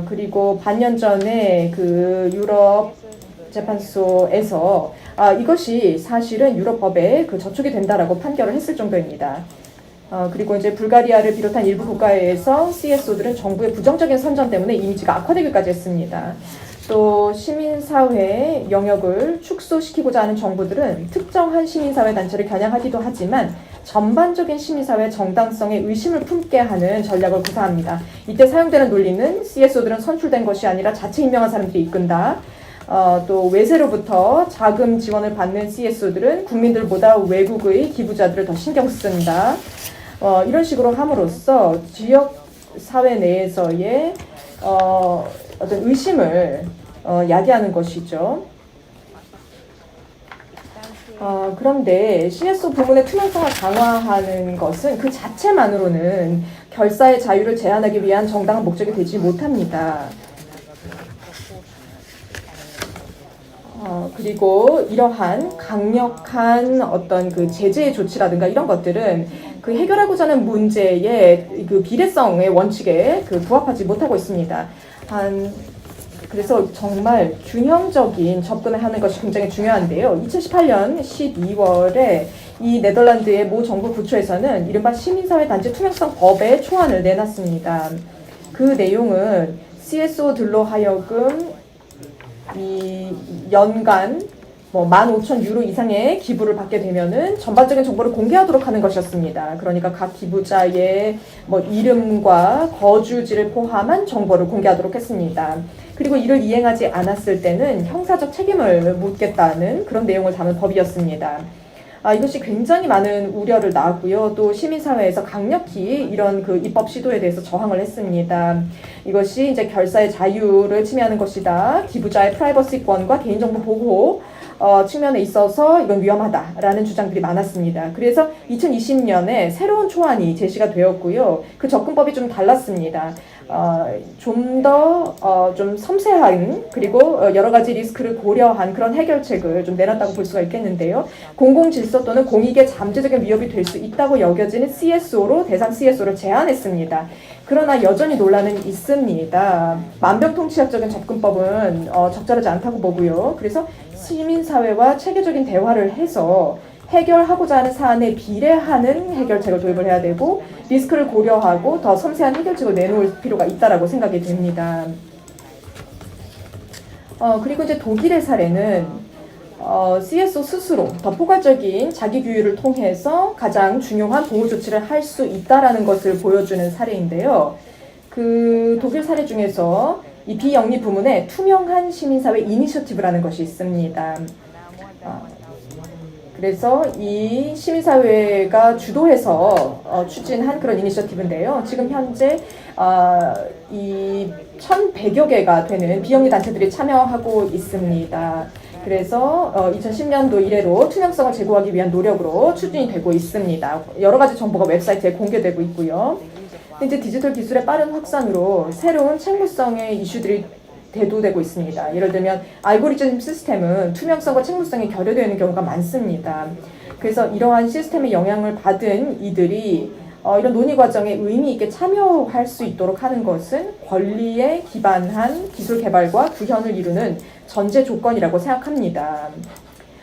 그리고 반년 전에 그 유럽 재판소에서 이것이 사실은 유럽법에 그 저촉이 된다라고 판결을 했을 정도입니다. 그리고 이제 불가리아를 비롯한 일부 국가에서 CSO들은 정부의 부정적인 선전 때문에 이미지가 악화되기까지 했습니다. 또 시민사회 영역을 축소시키고자 하는 정부들은 특정한 시민사회 단체를 겨냥하기도 하지만 전반적인 시민사회 정당성에 의심을 품게 하는 전략을 구사합니다. 이때 사용되는 논리는 CSO들은 선출된 것이 아니라 자체 임명한 사람들이 이끈다. 또 외세로부터 자금 지원을 받는 CSO들은 국민들보다 외국의 기부자들을 더 신경 쓴다. 이런 식으로 함으로써 지역 사회 내에서의 어떤 의심을 야기하는 것이죠. 그런데 CSO 부문의 투명성을 강화하는 것은 그 자체만으로는 결사의 자유를 제한하기 위한 정당한 목적이 되지 못합니다. 그리고 이러한 강력한 어떤 그 제재 조치라든가 이런 것들은 그 해결하고자 하는 문제의 그 비례성의 원칙에 그 부합하지 못하고 있습니다. 그래서 정말 균형적인 접근을 하는 것이 굉장히 중요한데요. 2018년 12월에 이 네덜란드의 모 정부 부처에서는 이른바 시민사회단체 투명성 법의 초안을 내놨습니다. 그 내용은 CSO들로 하여금 이 연간 15,000유로 이상의 기부를 받게 되면은 전반적인 정보를 공개하도록 하는 것이었습니다. 그러니까 각 기부자의 이름과 거주지를 포함한 정보를 공개하도록 했습니다. 그리고 이를 이행하지 않았을 때는 형사적 책임을 묻겠다는 그런 내용을 담은 법이었습니다. 이것이 굉장히 많은 우려를 낳았고요. 또 시민사회에서 강력히 이런 그 입법 시도에 대해서 저항을 했습니다. 이것이 이제 결사의 자유를 침해하는 것이다. 기부자의 프라이버시권과 개인정보 보호 측면에 있어서 이건 위험하다라는 주장들이 많았습니다. 그래서 2020년에 새로운 초안이 제시가 되었고요. 그 접근법이 좀 달랐습니다. 좀 더 좀 섬세한 그리고 여러 가지 리스크를 고려한 그런 해결책을 좀 내놨다고 볼 수가 있겠는데요. 공공질서 또는 공익에 잠재적인 위협이 될 수 있다고 여겨지는 CSO로 대상 CSO를 제한했습니다. 그러나 여전히 논란은 있습니다. 만병통치약적인 접근법은 적절하지 않다고 보고요. 그래서 시민사회와 체계적인 대화를 해서 해결하고자 하는 사안에 비례하는 해결책을 도입을 해야 되고 리스크를 고려하고 더 섬세한 해결책을 내놓을 필요가 있다라고 생각이 됩니다. 그리고 이제 독일의 사례는 CSO 스스로 더 포괄적인 자기 규율을 통해서 가장 중요한 보호 조치를 할 수 있다라는 것을 보여주는 사례인데요. 그 독일 사례 중에서 이 비영리 부문에 투명한 시민사회 이니셔티브라는 것이 있습니다. 그래서 이 시민사회가 주도해서 추진한 그런 이니셔티브인데요. 지금 현재 이 1,100여 개가 되는 비영리 단체들이 참여하고 있습니다. 그래서 2010년도 이래로 투명성을 제고하기 위한 노력으로 추진이 되고 있습니다. 여러 가지 정보가 웹사이트에 공개되고 있고요. 이제 디지털 기술의 빠른 확산으로 새로운 책무성의 이슈들이 대두되고 있습니다. 예를 들면 알고리즘 시스템은 투명성과 책무성이 결여되어 있는 경우가 많습니다. 그래서 이러한 시스템의 영향을 받은 이들이 이런 논의 과정에 의미 있게 참여할 수 있도록 하는 것은 권리에 기반한 기술 개발과 구현을 이루는 전제 조건이라고 생각합니다.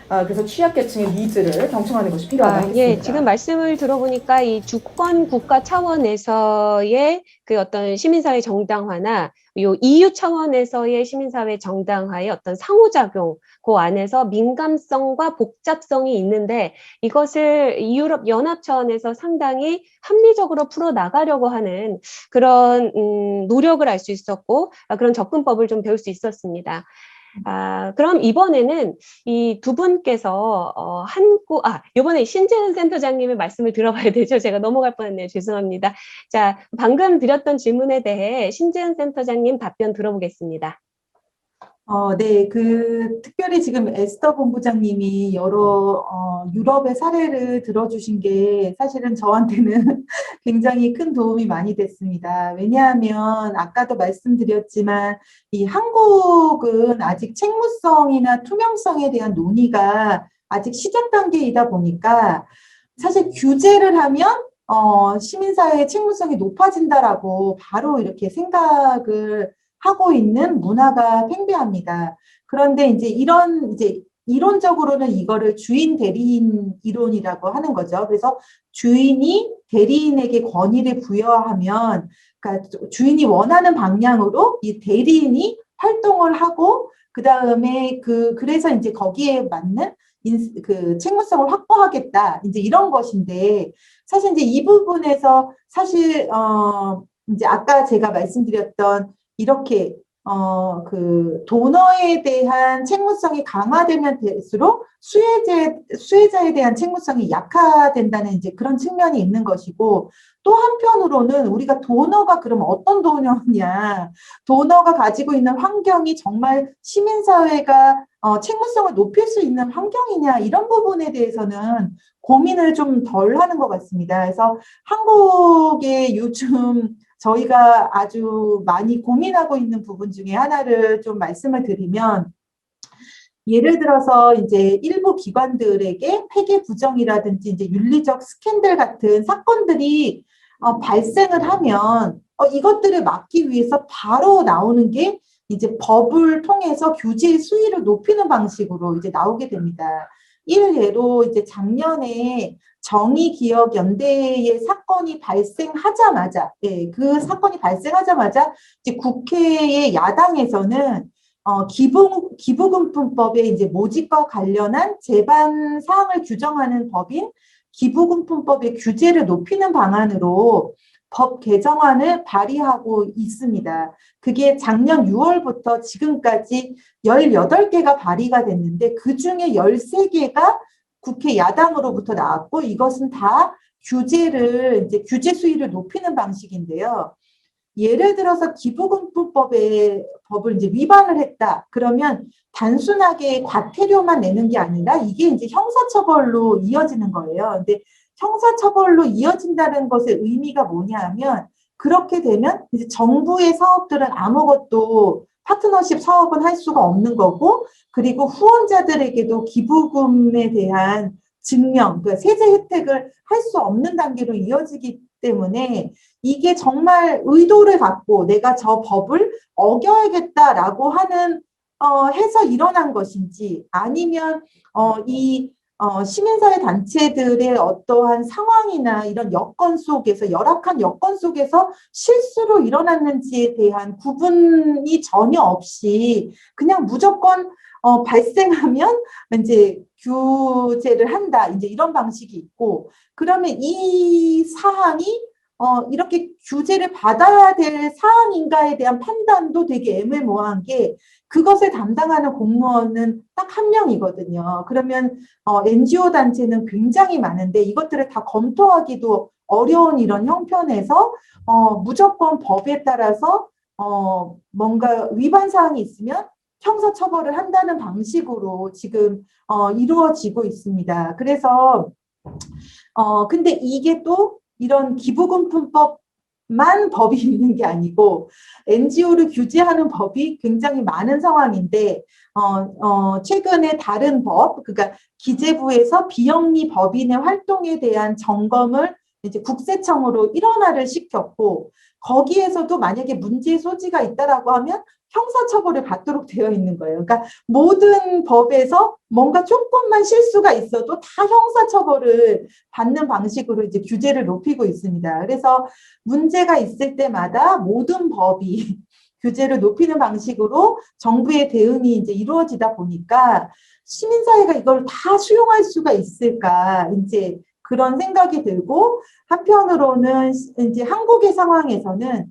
그래서 취약계층의 니즈를 경청하는 것이 필요하다고 하겠습니다. 예, 지금 말씀을 들어보니까 이 주권 국가 차원에서의 그 어떤 시민사회 정당화나 요 EU 차원에서의 시민사회 정당화의 어떤 상호작용, 그 안에서 민감성과 복잡성이 있는데 이것을 유럽 연합 차원에서 상당히 합리적으로 풀어나가려고 하는 그런 노력을 알 수 있었고 그런 접근법을 좀 배울 수 있었습니다. 그럼 이번에는 이 두 분께서 이번에 신재은 센터장님의 말씀을 들어봐야 되죠. 제가 넘어갈 뻔했네요. 죄송합니다. 자, 방금 드렸던 질문에 대해 신재은 센터장님 답변 들어보겠습니다. 네, 특별히 지금 에스더 본부장님이 여러 유럽의 사례를 들어주신 게 사실은 저한테는 굉장히 큰 도움이 많이 됐습니다. 왜냐하면 아까도 말씀드렸지만 이 한국은 아직 책무성이나 투명성에 대한 논의가 아직 시작 단계이다 보니까 사실 규제를 하면 시민사회의 책무성이 높아진다라고 바로 이렇게 생각을 하고 있는 문화가 팽배합니다. 그런데 이제 이론적으로는 이거를 주인 대리인 이론이라고 하는 거죠. 그래서 주인이 대리인에게 권위를 부여하면, 그러니까 주인이 원하는 방향으로 이 대리인이 활동을 하고, 그 다음에 그래서 이제 거기에 맞는 책무성을 확보하겠다. 이제 이런 것인데, 사실 이제 이 부분에서 사실, 이제 아까 제가 말씀드렸던 이렇게 그 도너에 대한 책무성이 강화되면 될수록 수혜자에 대한 책무성이 약화된다는 이제 그런 측면이 있는 것이고, 또 한편으로는 우리가 도너가 그럼 어떤 도너냐, 도너가 가지고 있는 환경이 정말 시민사회가 책무성을 높일 수 있는 환경이냐, 이런 부분에 대해서는 고민을 좀 덜 하는 것 같습니다. 그래서 한국의 요즘 저희가 아주 많이 고민하고 있는 부분 중에 하나를 좀 말씀을 드리면, 예를 들어서 이제 일부 기관들에게 회계 부정이라든지 이제 윤리적 스캔들 같은 사건들이 발생을 하면 이것들을 막기 위해서 바로 나오는 게 이제 법을 통해서 규제의 수위를 높이는 방식으로 이제 나오게 됩니다. 일례로 이제 작년에 정의기억연대의 사건이 발생하자마자, 그 사건이 발생하자마자 이제 국회의 야당에서는 기부금품법의 이제 모집과 관련한 제반 사항을 규정하는 법인 기부금품법의 규제를 높이는 방안으로 법 개정안을 발의하고 있습니다. 그게 작년 6월부터 지금까지 18개가 발의가 됐는데 그중에 13개가 국회 야당으로부터 나왔고, 이것은 다 규제 수위를 높이는 방식인데요. 예를 들어서 법을 이제 위반을 했다. 그러면 단순하게 과태료만 내는 게 아니라 이게 이제 형사처벌로 이어지는 거예요. 근데 형사처벌로 이어진다는 것의 의미가 뭐냐 하면, 그렇게 되면 이제 정부의 사업들은 아무것도 파트너십 사업은 할 수가 없는 거고, 그리고 후원자들에게도 기부금에 대한 증명, 그 세제 혜택을 할 수 없는 단계로 이어지기 때문에 이게 정말 의도를 갖고 내가 저 법을 어겨야겠다라고 하는 해서 일어난 것인지, 아니면 시민사회 단체들의 어떠한 상황이나 이런 여건 속에서, 열악한 여건 속에서 실수로 일어났는지에 대한 구분이 전혀 없이 그냥 무조건 발생하면 이제 규제를 한다, 이제 이런 방식이 있고, 그러면 이 사항이 이렇게 규제를 받아야 될 사항인가에 대한 판단도 되게 애매모호한 게, 그것을 담당하는 공무원은 딱 한 명이거든요. 그러면 NGO 단체는 굉장히 많은데 이것들을 다 검토하기도 어려운 이런 형편에서 무조건 법에 따라서 뭔가 위반 사항이 있으면 형사처벌을 한다는 방식으로 지금 이루어지고 있습니다. 그래서 근데 이게 또 이런 기부금품법만 법이 있는 게 아니고 NGO를 규제하는 법이 굉장히 많은 상황인데, 최근에 다른 법, 그러니까 기재부에서 비영리 법인의 활동에 대한 점검을 이제 국세청으로 일원화를 시켰고, 거기에서도 만약에 문제의 소지가 있다라고 하면 형사처벌을 받도록 되어 있는 거예요. 그러니까 모든 법에서 뭔가 조금만 실수가 있어도 다 형사처벌을 받는 방식으로 이제 규제를 높이고 있습니다. 그래서 문제가 있을 때마다 모든 법이 규제를 높이는 방식으로 정부의 대응이 이제 이루어지다 보니까 시민사회가 이걸 다 수용할 수가 있을까, 이제 그런 생각이 들고, 한편으로는 이제 한국의 상황에서는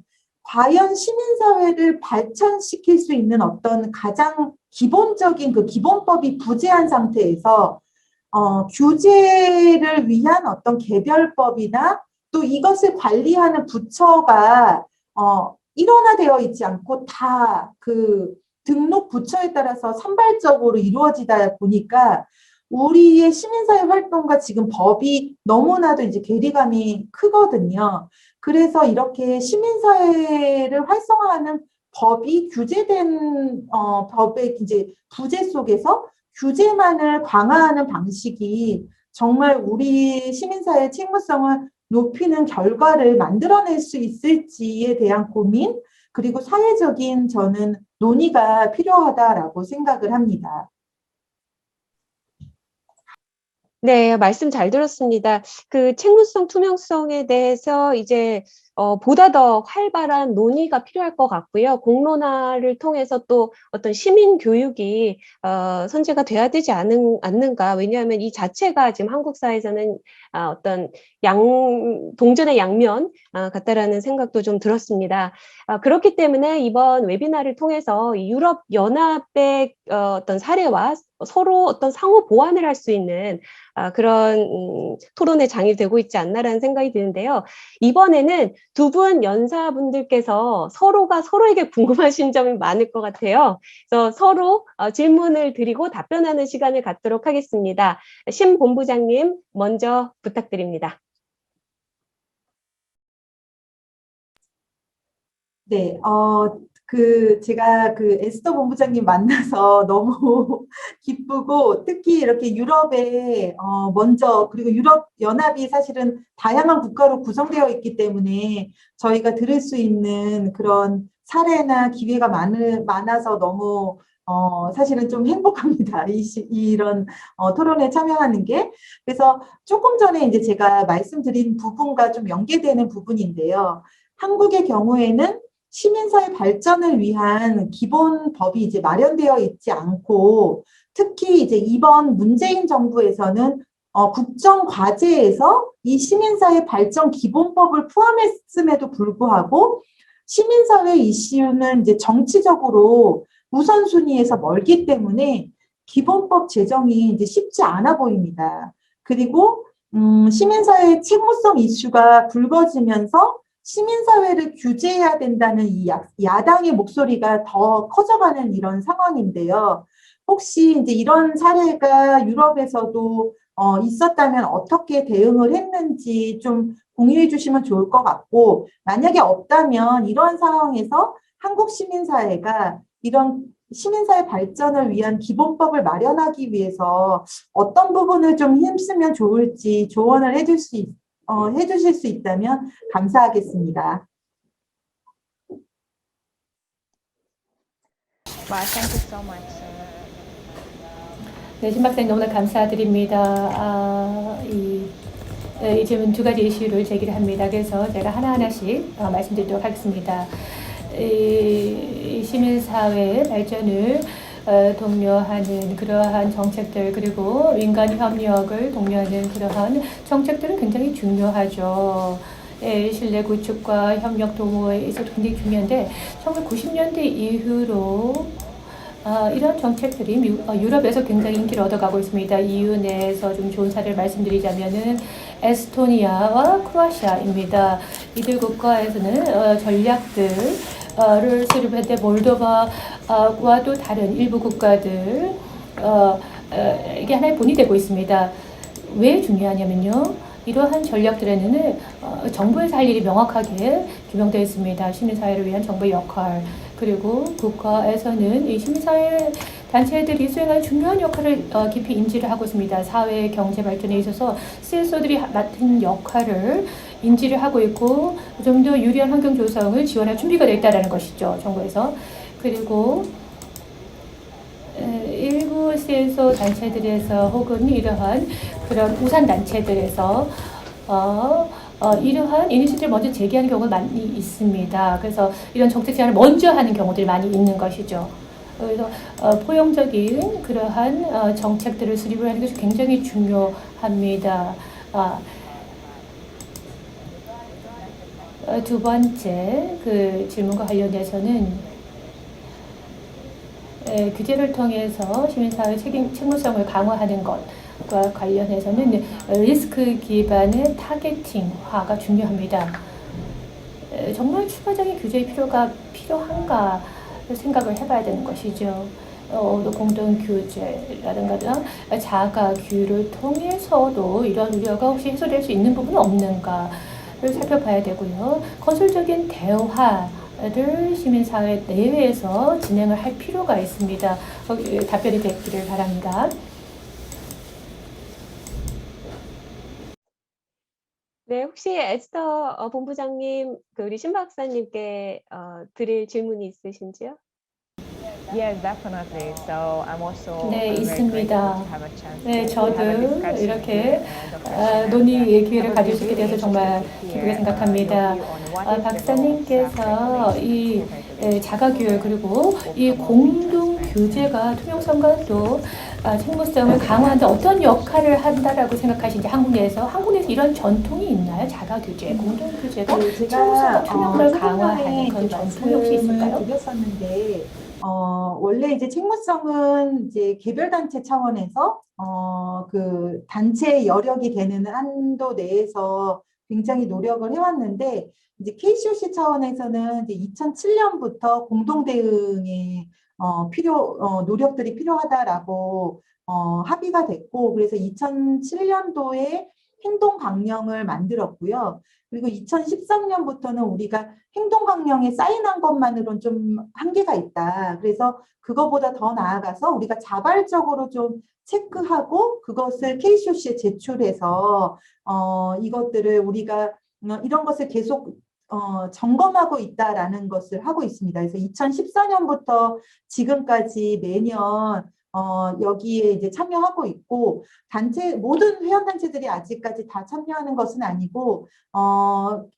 과연 시민사회를 발전시킬 수 있는 어떤 가장 기본적인 그 기본법이 부재한 상태에서 규제를 위한 어떤 개별법이나 또 이것을 관리하는 부처가 일원화되어 있지 않고 다 그 등록 부처에 따라서 산발적으로 이루어지다 보니까 우리의 시민사회 활동과 지금 법이 너무나도 이제 괴리감이 크거든요. 그래서 이렇게 시민사회를 활성화하는 법이 규제된 법의 이제 부재 속에서 규제만을 강화하는 방식이 정말 우리 시민사회의 책무성을 높이는 결과를 만들어낼 수 있을지에 대한 고민, 그리고 사회적인 저는 논의가 필요하다라고 생각을 합니다. 네, 말씀 잘 들었습니다. 그 책무성, 투명성에 대해서 이제 보다 더 활발한 논의가 필요할 것 같고요. 공론화를 통해서 또 어떤 시민 교육이 선제가 돼야 되지 않는가. 왜냐하면 이 자체가 지금 한국 사회에서는 어떤 동전의 양면 같다라는 생각도 좀 들었습니다. 그렇기 때문에 이번 웨비나를 통해서 이 유럽 연합의 어떤 사례와 서로 어떤 상호 보완을 할 수 있는 그런 토론의 장이 되고 있지 않나라는 생각이 드는데요. 이번에는 두 분 연사분들께서 서로가 서로에게 궁금하신 점이 많을 것 같아요. 그래서 서로 질문을 드리고 답변하는 시간을 갖도록 하겠습니다. 심 본부장님 먼저 부탁드립니다. 네, 제가 에스더 본부장님 만나서 너무 기쁘고, 특히 이렇게 유럽에, 그리고 유럽 연합이 사실은 다양한 국가로 구성되어 있기 때문에 저희가 들을 수 있는 그런 사례나 기회가 많아서 너무, 사실은 좀 행복합니다. 이런 토론에 참여하는 게. 그래서 조금 전에 이제 제가 말씀드린 부분과 좀 연계되는 부분인데요. 한국의 경우에는 시민사회 발전을 위한 기본법이 이제 마련되어 있지 않고, 특히 이제 이번 문재인 정부에서는 국정과제에서 이 시민사회 발전 기본법을 포함했음에도 불구하고 시민사회 이슈는 이제 정치적으로 우선순위에서 멀기 때문에 기본법 제정이 이제 쉽지 않아 보입니다. 그리고 시민사회 책무성 이슈가 불거지면서 시민사회를 규제해야 된다는 이 야당의 목소리가 더 커져가는 이런 상황인데요. 혹시 이제 이런 사례가 유럽에서도 있었다면 어떻게 대응을 했는지 좀 공유해 주시면 좋을 것 같고, 만약에 없다면 이런 상황에서 한국 시민사회가 이런 시민사회 발전을 위한 기본법을 마련하기 위해서 어떤 부분을 좀 힘쓰면 좋을지 조언을 해주실 수 있다면 감사하겠습니다. Well, thank you so much. 네, 신 박사님 너무나 감사드립니다. 이 질문 두 가지 이슈를 제기를 합니다. 그래서 제가 하나하나씩 말씀드리도록 하겠습니다. 이 시민사회의 발전을 독려하는 그러한 정책들, 그리고 민간 협력을 독려하는 그러한 정책들은 굉장히 중요하죠. 신뢰 구축과 협력 도모에 있어서 굉장히 중요한데 1990년대 이후로 이런 정책들이 유럽에서 굉장히 인기를 얻어가고 있습니다. EU 내에서 좀 좋은 사례를 말씀드리자면은 에스토니아와 크로아시아입니다. 이들 국가에서는 전략들을 수립할 때 몰도바와 또 다른 일부 국가들 이게 하나의 본이 되고 있습니다. 왜 중요하냐면요. 이러한 전략들에는 정부에서 할 일이 명확하게 규명되어 있습니다. 시민사회를 위한 정부의 역할, 그리고 국가에서는 이 시민사회 단체들이 수행하는 중요한 역할을 깊이 인지를 하고 있습니다. 사회 경제 발전에 있어서 CSO들이 맡은 역할을 인지를 하고 있고 좀 더 유리한 환경 조성을 지원할 준비가 되어 있다는 것이죠. 정부에서. 그리고 일부 CSO 단체들에서 혹은 이러한 그런 우산 단체들에서 이러한 이니시티브를 먼저 제기하는 경우가 많이 있습니다. 그래서 이런 정책 제안을 먼저 하는 경우들이 많이 있는 것이죠. 그래서 포용적인 그러한 정책들을 수립을 하는 것이 굉장히 중요합니다. 두 번째 그 질문과 관련돼서는 규제를 통해서 시민사회 책무성을 강화하는 것과 관련해서는 리스크 기반의 타겟팅화가 중요합니다. 정말 추가적인 규제의 필요가 필요한가 생각을 해봐야 되는 것이죠. 공동 규제라든가 자가규를 통해서도 이런 우려가 혹시 해소될 수 있는 부분은 없는가를 살펴봐야 되고요. 건설적인 대화를 시민사회 내외에서 진행을 할 필요가 있습니다. 답변이 됐기를 바랍니다. 네, 혹시 에스더 본부장님, 우리 신 박사님께 드릴 질문이 있으신지요? Yes, definitely. So I'm also 네, very 있습니다. grateful to have a chance 네, to have a 저도 discussion 이렇게 with Dr. Shin. 논의의 기회를 I would 가질 be 수 있게 really 돼서 정말 interested to 기쁘게 hear 생각합니다. your view on what is the role of 박사님께서 self-regulation 이 compared to 자가교육 그리고 이 공동 교재가 투명성과 또 책무성을 강화하는데 어떤 역할을 한다라고 생각하시는지 한국 내에서 이런 전통이 있나요? 자가교재, 공동 교재가 책무성과 투명성을 강화하는 그런 전통이 혹시 있을까요? 드렸었는데 원래 이제 책무성은 이제 개별단체 차원에서 그 단체 여력이 되는 한도 내에서 굉장히 노력을 해왔는데 이제 KCOC 차원에서는 이제 2007년부터 공동 대응에 노력들이 필요하다라고 합의가 됐고 그래서 2007년도에 행동 강령을 만들었고요. 그리고 2013년부터는 우리가 행동 강령에 사인한 것만으로는 좀 한계가 있다. 그래서 그거보다 더 나아가서 우리가 자발적으로 좀 체크하고 그것을 KCOC에 제출해서 이것들을 우리가 이런 것을 계속 점검하고 있다라는 것을 하고 있습니다. 그래서 2014년부터 지금까지 매년 여기에 이제 참여하고 있고 모든 회원단체들이 아직까지 다 참여하는 것은 아니고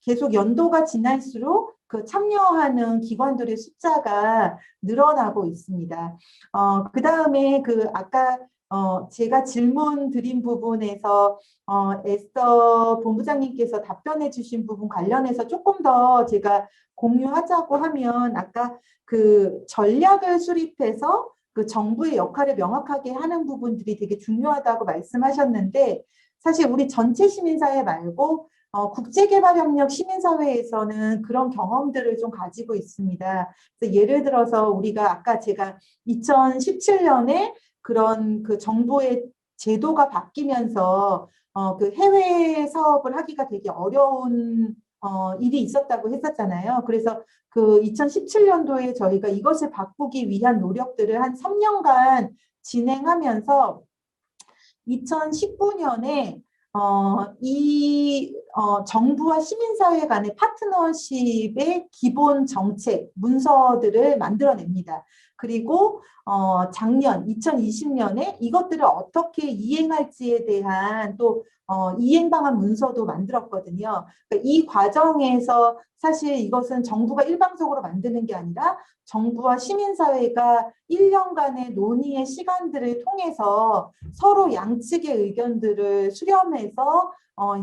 계속 연도가 지날수록 그 참여하는 기관들의 숫자가 늘어나고 있습니다. 그 다음에 아까 제가 질문 드린 부분에서 에스더 본부장님께서 답변해 주신 부분 관련해서 조금 더 제가 공유하자고 하면 아까 그 전략을 수립해서 그 정부의 역할을 명확하게 하는 부분들이 되게 중요하다고 말씀하셨는데 사실 우리 전체 시민사회 말고 국제개발협력 시민사회에서는 그런 경험들을 좀 가지고 있습니다. 그래서 예를 들어서 우리가 아까 제가 2017년에 그런 그 정부의 제도가 바뀌면서 그 해외 사업을 하기가 되게 어려운 일이 있었다고 했었잖아요. 그래서 그 2017년도에 저희가 이것을 바꾸기 위한 노력들을 한 3년간 진행하면서 2019년에 정부와 시민사회 간의 파트너십의 기본 정책 문서들을 만들어냅니다. 그리고 작년 2020년에 이것들을 어떻게 이행할지에 대한 또 이행 방안 문서도 만들었거든요. 그러니까 이 과정에서 사실 이것은 정부가 일방적으로 만드는 게 아니라 정부와 시민사회가 1년간의 논의의 시간들을 통해서 서로 양측의 의견들을 수렴해서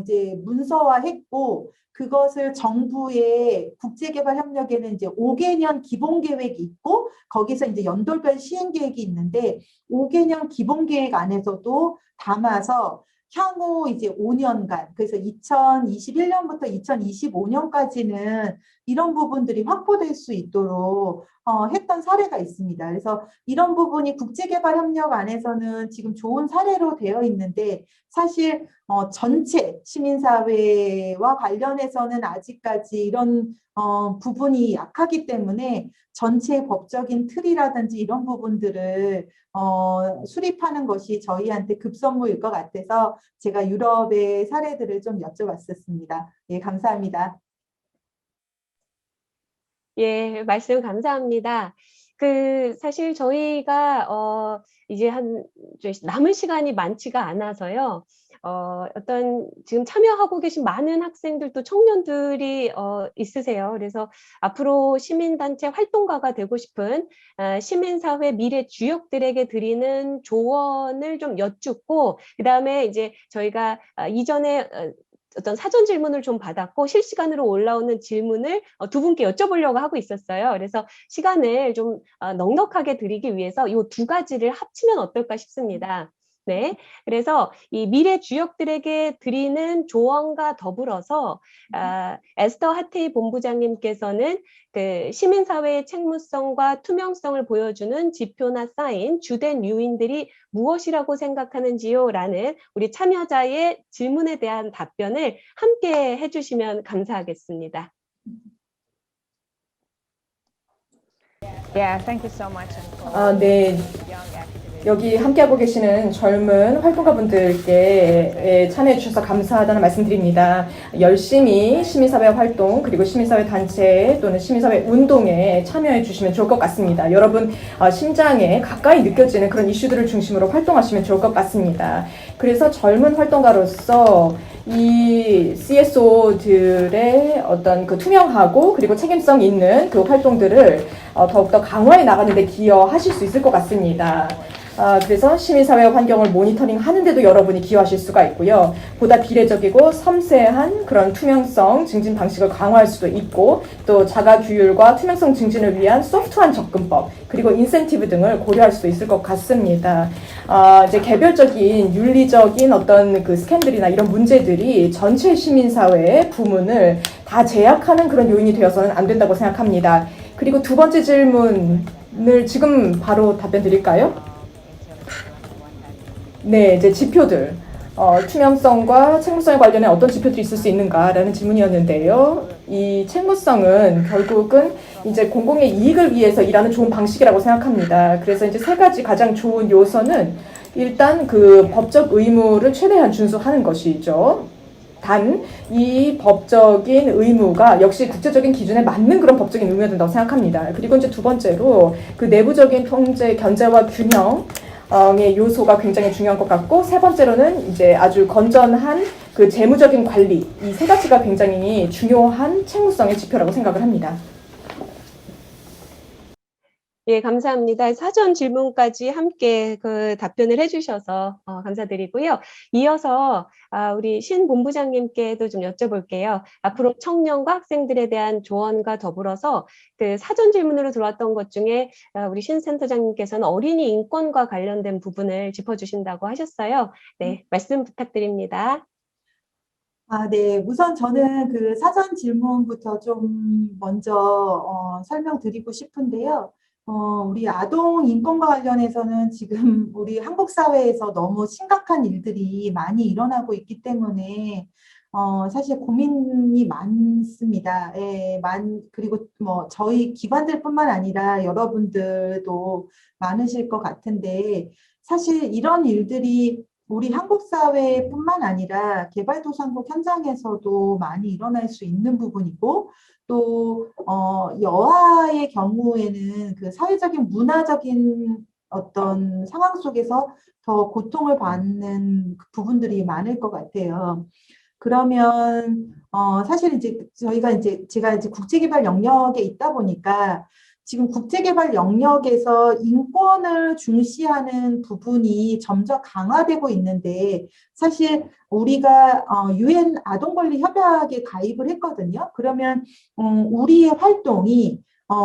이제 문서화했고 그것을 정부의 국제개발협력에는 이제 5개년 기본계획이 있고 거기서 이제 연도별 시행계획이 있는데 5개년 기본계획 안에서도 담아서 향후 이제 5년간 그래서 2021년부터 2025년까지는 이런 부분들이 확보될 수 있도록 했던 사례가 있습니다. 그래서 이런 부분이 국제개발협력 안에서는 지금 좋은 사례로 되어 있는데 사실 전체 시민사회와 관련해서는 아직까지 이런 부분이 약하기 때문에 전체 법적인 틀이라든지 이런 부분들을 수립하는 것이 저희한테 급선무일 것 같아서 제가 유럽의 사례들을 좀 여쭤봤었습니다. 예, 감사합니다. 예, 말씀 감사합니다. 사실 저희가 이제 남은 시간이 많지가 않아서요. 지금 참여하고 계신 많은 학생들도 청년들이 있으세요. 그래서 앞으로 시민단체 활동가가 되고 싶은 시민사회 미래 주역들에게 드리는 조언을 좀 여쭙고, 그 다음에 이제 저희가 이전에 어떤 사전 질문을 좀 받았고 실시간으로 올라오는 질문을 두 분께 여쭤보려고 하고 있었어요. 그래서 시간을 좀 넉넉하게 드리기 위해서 이 두 가지를 합치면 어떨까 싶습니다. 네, 그래서 이 미래 주역들에게 드리는 조언과 더불어서 에스더 하테이 본부장님께서는 그 시민사회의 책무성과 투명성을 보여주는 지표나 사인, 주된 요인들이 무엇이라고 생각하는지요? 라는 우리 참여자의 질문에 대한 답변을 함께 해주시면 감사하겠습니다. Yeah, thank you so much. 네. Young activists. 여기 함께하고 계시는 젊은 활동가분들께 참여해 주셔서 감사하다는 말씀드립니다. 열심히 시민사회 활동 그리고 시민사회 단체 또는 시민사회 운동에 참여해 주시면 좋을 것 같습니다. 여러분 심장에 가까이 느껴지는 그런 이슈들을 중심으로 활동하시면 좋을 것 같습니다. 그래서 젊은 활동가로서 이 CSO들의 어떤 그 투명하고 그리고 책임성 있는 그 활동들을 더욱더 강화해 나가는 데 기여하실 수 있을 것 같습니다. 그래서 시민사회 환경을 모니터링 하는데도 여러분이 기여하실 수가 있고요. 보다 비례적이고 섬세한 그런 투명성 증진 방식을 강화할 수도 있고 또 자가 규율과 투명성 증진을 위한 소프트한 접근법 그리고 인센티브 등을 고려할 수도 있을 것 같습니다. 이제 개별적인 윤리적인 어떤 그 스캔들이나 이런 문제들이 전체 시민사회의 부문을 다 제약하는 그런 요인이 되어서는 안 된다고 생각합니다. 그리고 두 번째 질문을 지금 바로 답변 드릴까요? 네, 이제 지표들. 투명성과 책무성에 관련해 어떤 지표들이 있을 수 있는가라는 질문이었는데요. 이 책무성은 결국은 이제 공공의 이익을 위해서 일하는 좋은 방식이라고 생각합니다. 그래서 이제 세 가지 가장 좋은 요소는 일단 그 법적 의무를 최대한 준수하는 것이죠. 단, 이 법적인 의무가 역시 국제적인 기준에 맞는 그런 법적인 의무가 된다고 생각합니다. 그리고 이제 두 번째로 그 내부적인 통제, 견제와 균형, 의 요소가 굉장히 중요한 것 같고 세 번째로는 이제 아주 건전한 그 재무적인 관리 이 세 가지가 굉장히 중요한 책무성의 지표라고 생각을 합니다. 예, 감사합니다. 사전 질문까지 함께 그 답변을 해주셔서 감사드리고요. 이어서 우리 신 본부장님께도 좀 여쭤볼게요. 앞으로 청년과 학생들에 대한 조언과 더불어서 그 사전 질문으로 들어왔던 것 중에 우리 신 센터장님께서는 어린이 인권과 관련된 부분을 짚어주신다고 하셨어요. 네, 말씀 부탁드립니다. 네. 우선 저는 그 사전 질문부터 좀 먼저 설명드리고 싶은데요. 우리 아동 인권과 관련해서는 지금 우리 한국 사회에서 너무 심각한 일들이 많이 일어나고 있기 때문에 사실 고민이 많습니다. 예, 그리고 뭐 저희 기관들뿐만 아니라 여러분들도 많으실 것 같은데 사실 이런 일들이 우리 한국 사회뿐만 아니라 개발도상국 현장에서도 많이 일어날 수 있는 부분이고 또 여아의 경우에는 그 사회적인 문화적인 어떤 상황 속에서 더 고통을 받는 부분들이 많을 것 같아요. 그러면 사실 이제 제가 이제 국제개발 영역에 있다 보니까 지금 국제개발 영역에서 인권을 중시하는 부분이 점점 강화되고 있는데 사실 우리가 UN 아동권리 협약에 가입을 했거든요. 그러면 우리의 활동이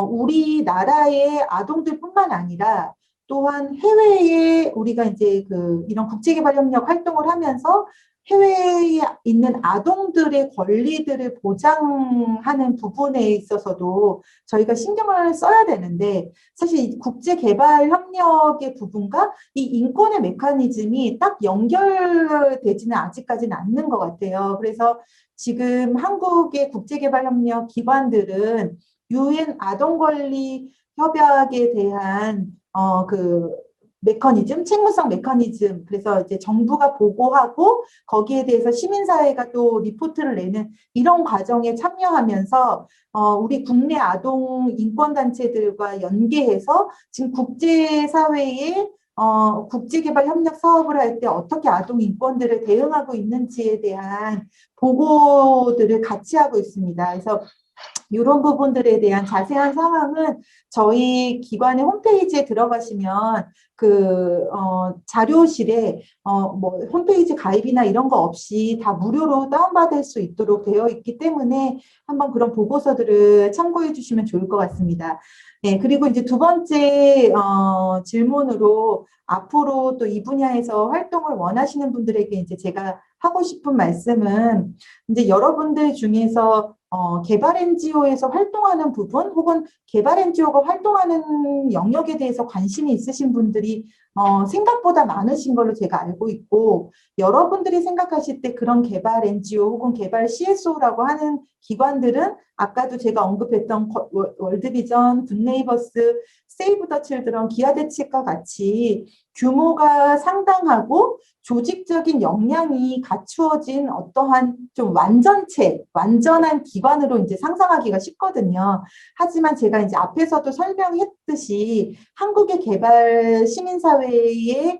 우리나라의 아동들뿐만 아니라 또한 해외에 우리가 이제 이런 국제개발 협력 활동을 하면서 해외에 있는 아동들의 권리들을 보장하는 부분에 있어서도 저희가 신경을 써야 되는데 사실 국제개발 협력의 부분과 이 인권의 메커니즘이 딱 연결되지는 아직까지는 않는 것 같아요. 그래서 지금 한국의 국제개발 협력 기관들은 UN 아동권리 협약에 대한 메커니즘, 책무성 메커니즘, 그래서 이제 정부가 보고하고 거기에 대해서 시민사회가 또 리포트를 내는 이런 과정에 참여하면서 우리 국내 아동 인권단체들과 연계해서 지금 국제사회에 국제개발 협력 사업을 할 때 어떻게 아동 인권들을 대응하고 있는지에 대한 보고들을 같이 하고 있습니다. 그래서 이런 부분들에 대한 자세한 상황은 저희 기관의 홈페이지에 들어가시면 자료실에 뭐 홈페이지 가입이나 이런 거 없이 다 무료로 다운받을 수 있도록 되어 있기 때문에 한번 그런 보고서들을 참고해 주시면 좋을 것 같습니다. 네, 그리고 이제 두 번째 질문으로 앞으로 또 이 분야에서 활동을 원하시는 분들에게 이제 제가 하고 싶은 말씀은 이제 여러분들 중에서 개발 NGO에서 활동하는 부분 혹은 개발 NGO가 활동하는 영역에 대해서 관심이 있으신 분들이 생각보다 많으신 걸로 제가 알고 있고 여러분들이 생각하실 때 그런 개발 NGO 혹은 개발 CSO라고 하는 기관들은 아까도 제가 언급했던 월드비전, 굿네이버스, 세이브 더 칠드런, 기아대책과 같이 규모가 상당하고 조직적인 역량이 갖추어진 어떠한 좀 완전체, 완전한 기관으로 이제 상상하기가 쉽거든요. 하지만 제가 이제 앞에서도 설명했듯이 한국의 개발 시민사회의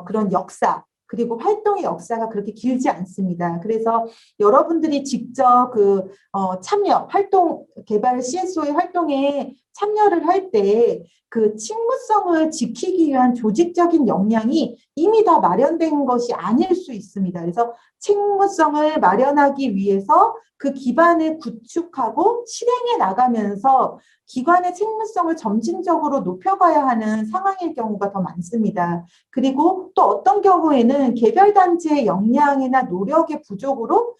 그런 역사, 그리고 활동의 역사가 그렇게 길지 않습니다. 그래서 여러분들이 직접 참여, 활동, 개발 CSO의 활동에 참여를 할 때 그 친무성을 지키기 위한 조직적인 역량이 이미 다 마련된 것이 아닐 수 있습니다. 그래서 친무성을 마련하기 위해서 그 기반을 구축하고 실행해 나가면서 기관의 책무성을 점진적으로 높여가야 하는 상황일 경우가 더 많습니다. 그리고 또 어떤 경우에는 개별단체의 역량이나 노력의 부족으로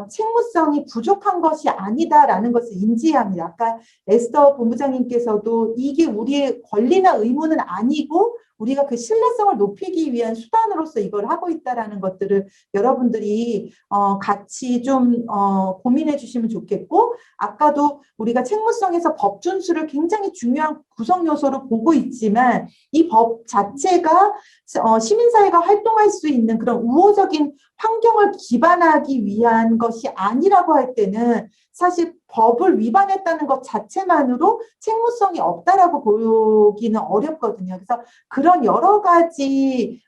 책무성이 부족한 것이 아니다라는 것을 인지해야 합니다. 아까 에스더 본부장님께서도 이게 우리의 권리나 의무는 아니고 우리가 그 신뢰성을 높이기 위한 수단으로서 이걸 하고 있다라는 것들을 여러분들이 같이 좀 고민해 주시면 좋겠고, 아까도 우리가 책무성에서 법 준수를 굉장히 중요한 구성 요소로 보고 있지만 이 법 자체가 시민사회가 활동할 수 있는 그런 우호적인 환경을 기반하기 위한 것이 아니라고 할 때는 사실 법을 위반했다는 것 자체만으로 책무성이 없다라고 보기는 어렵거든요. 그래서 그런 여러 가지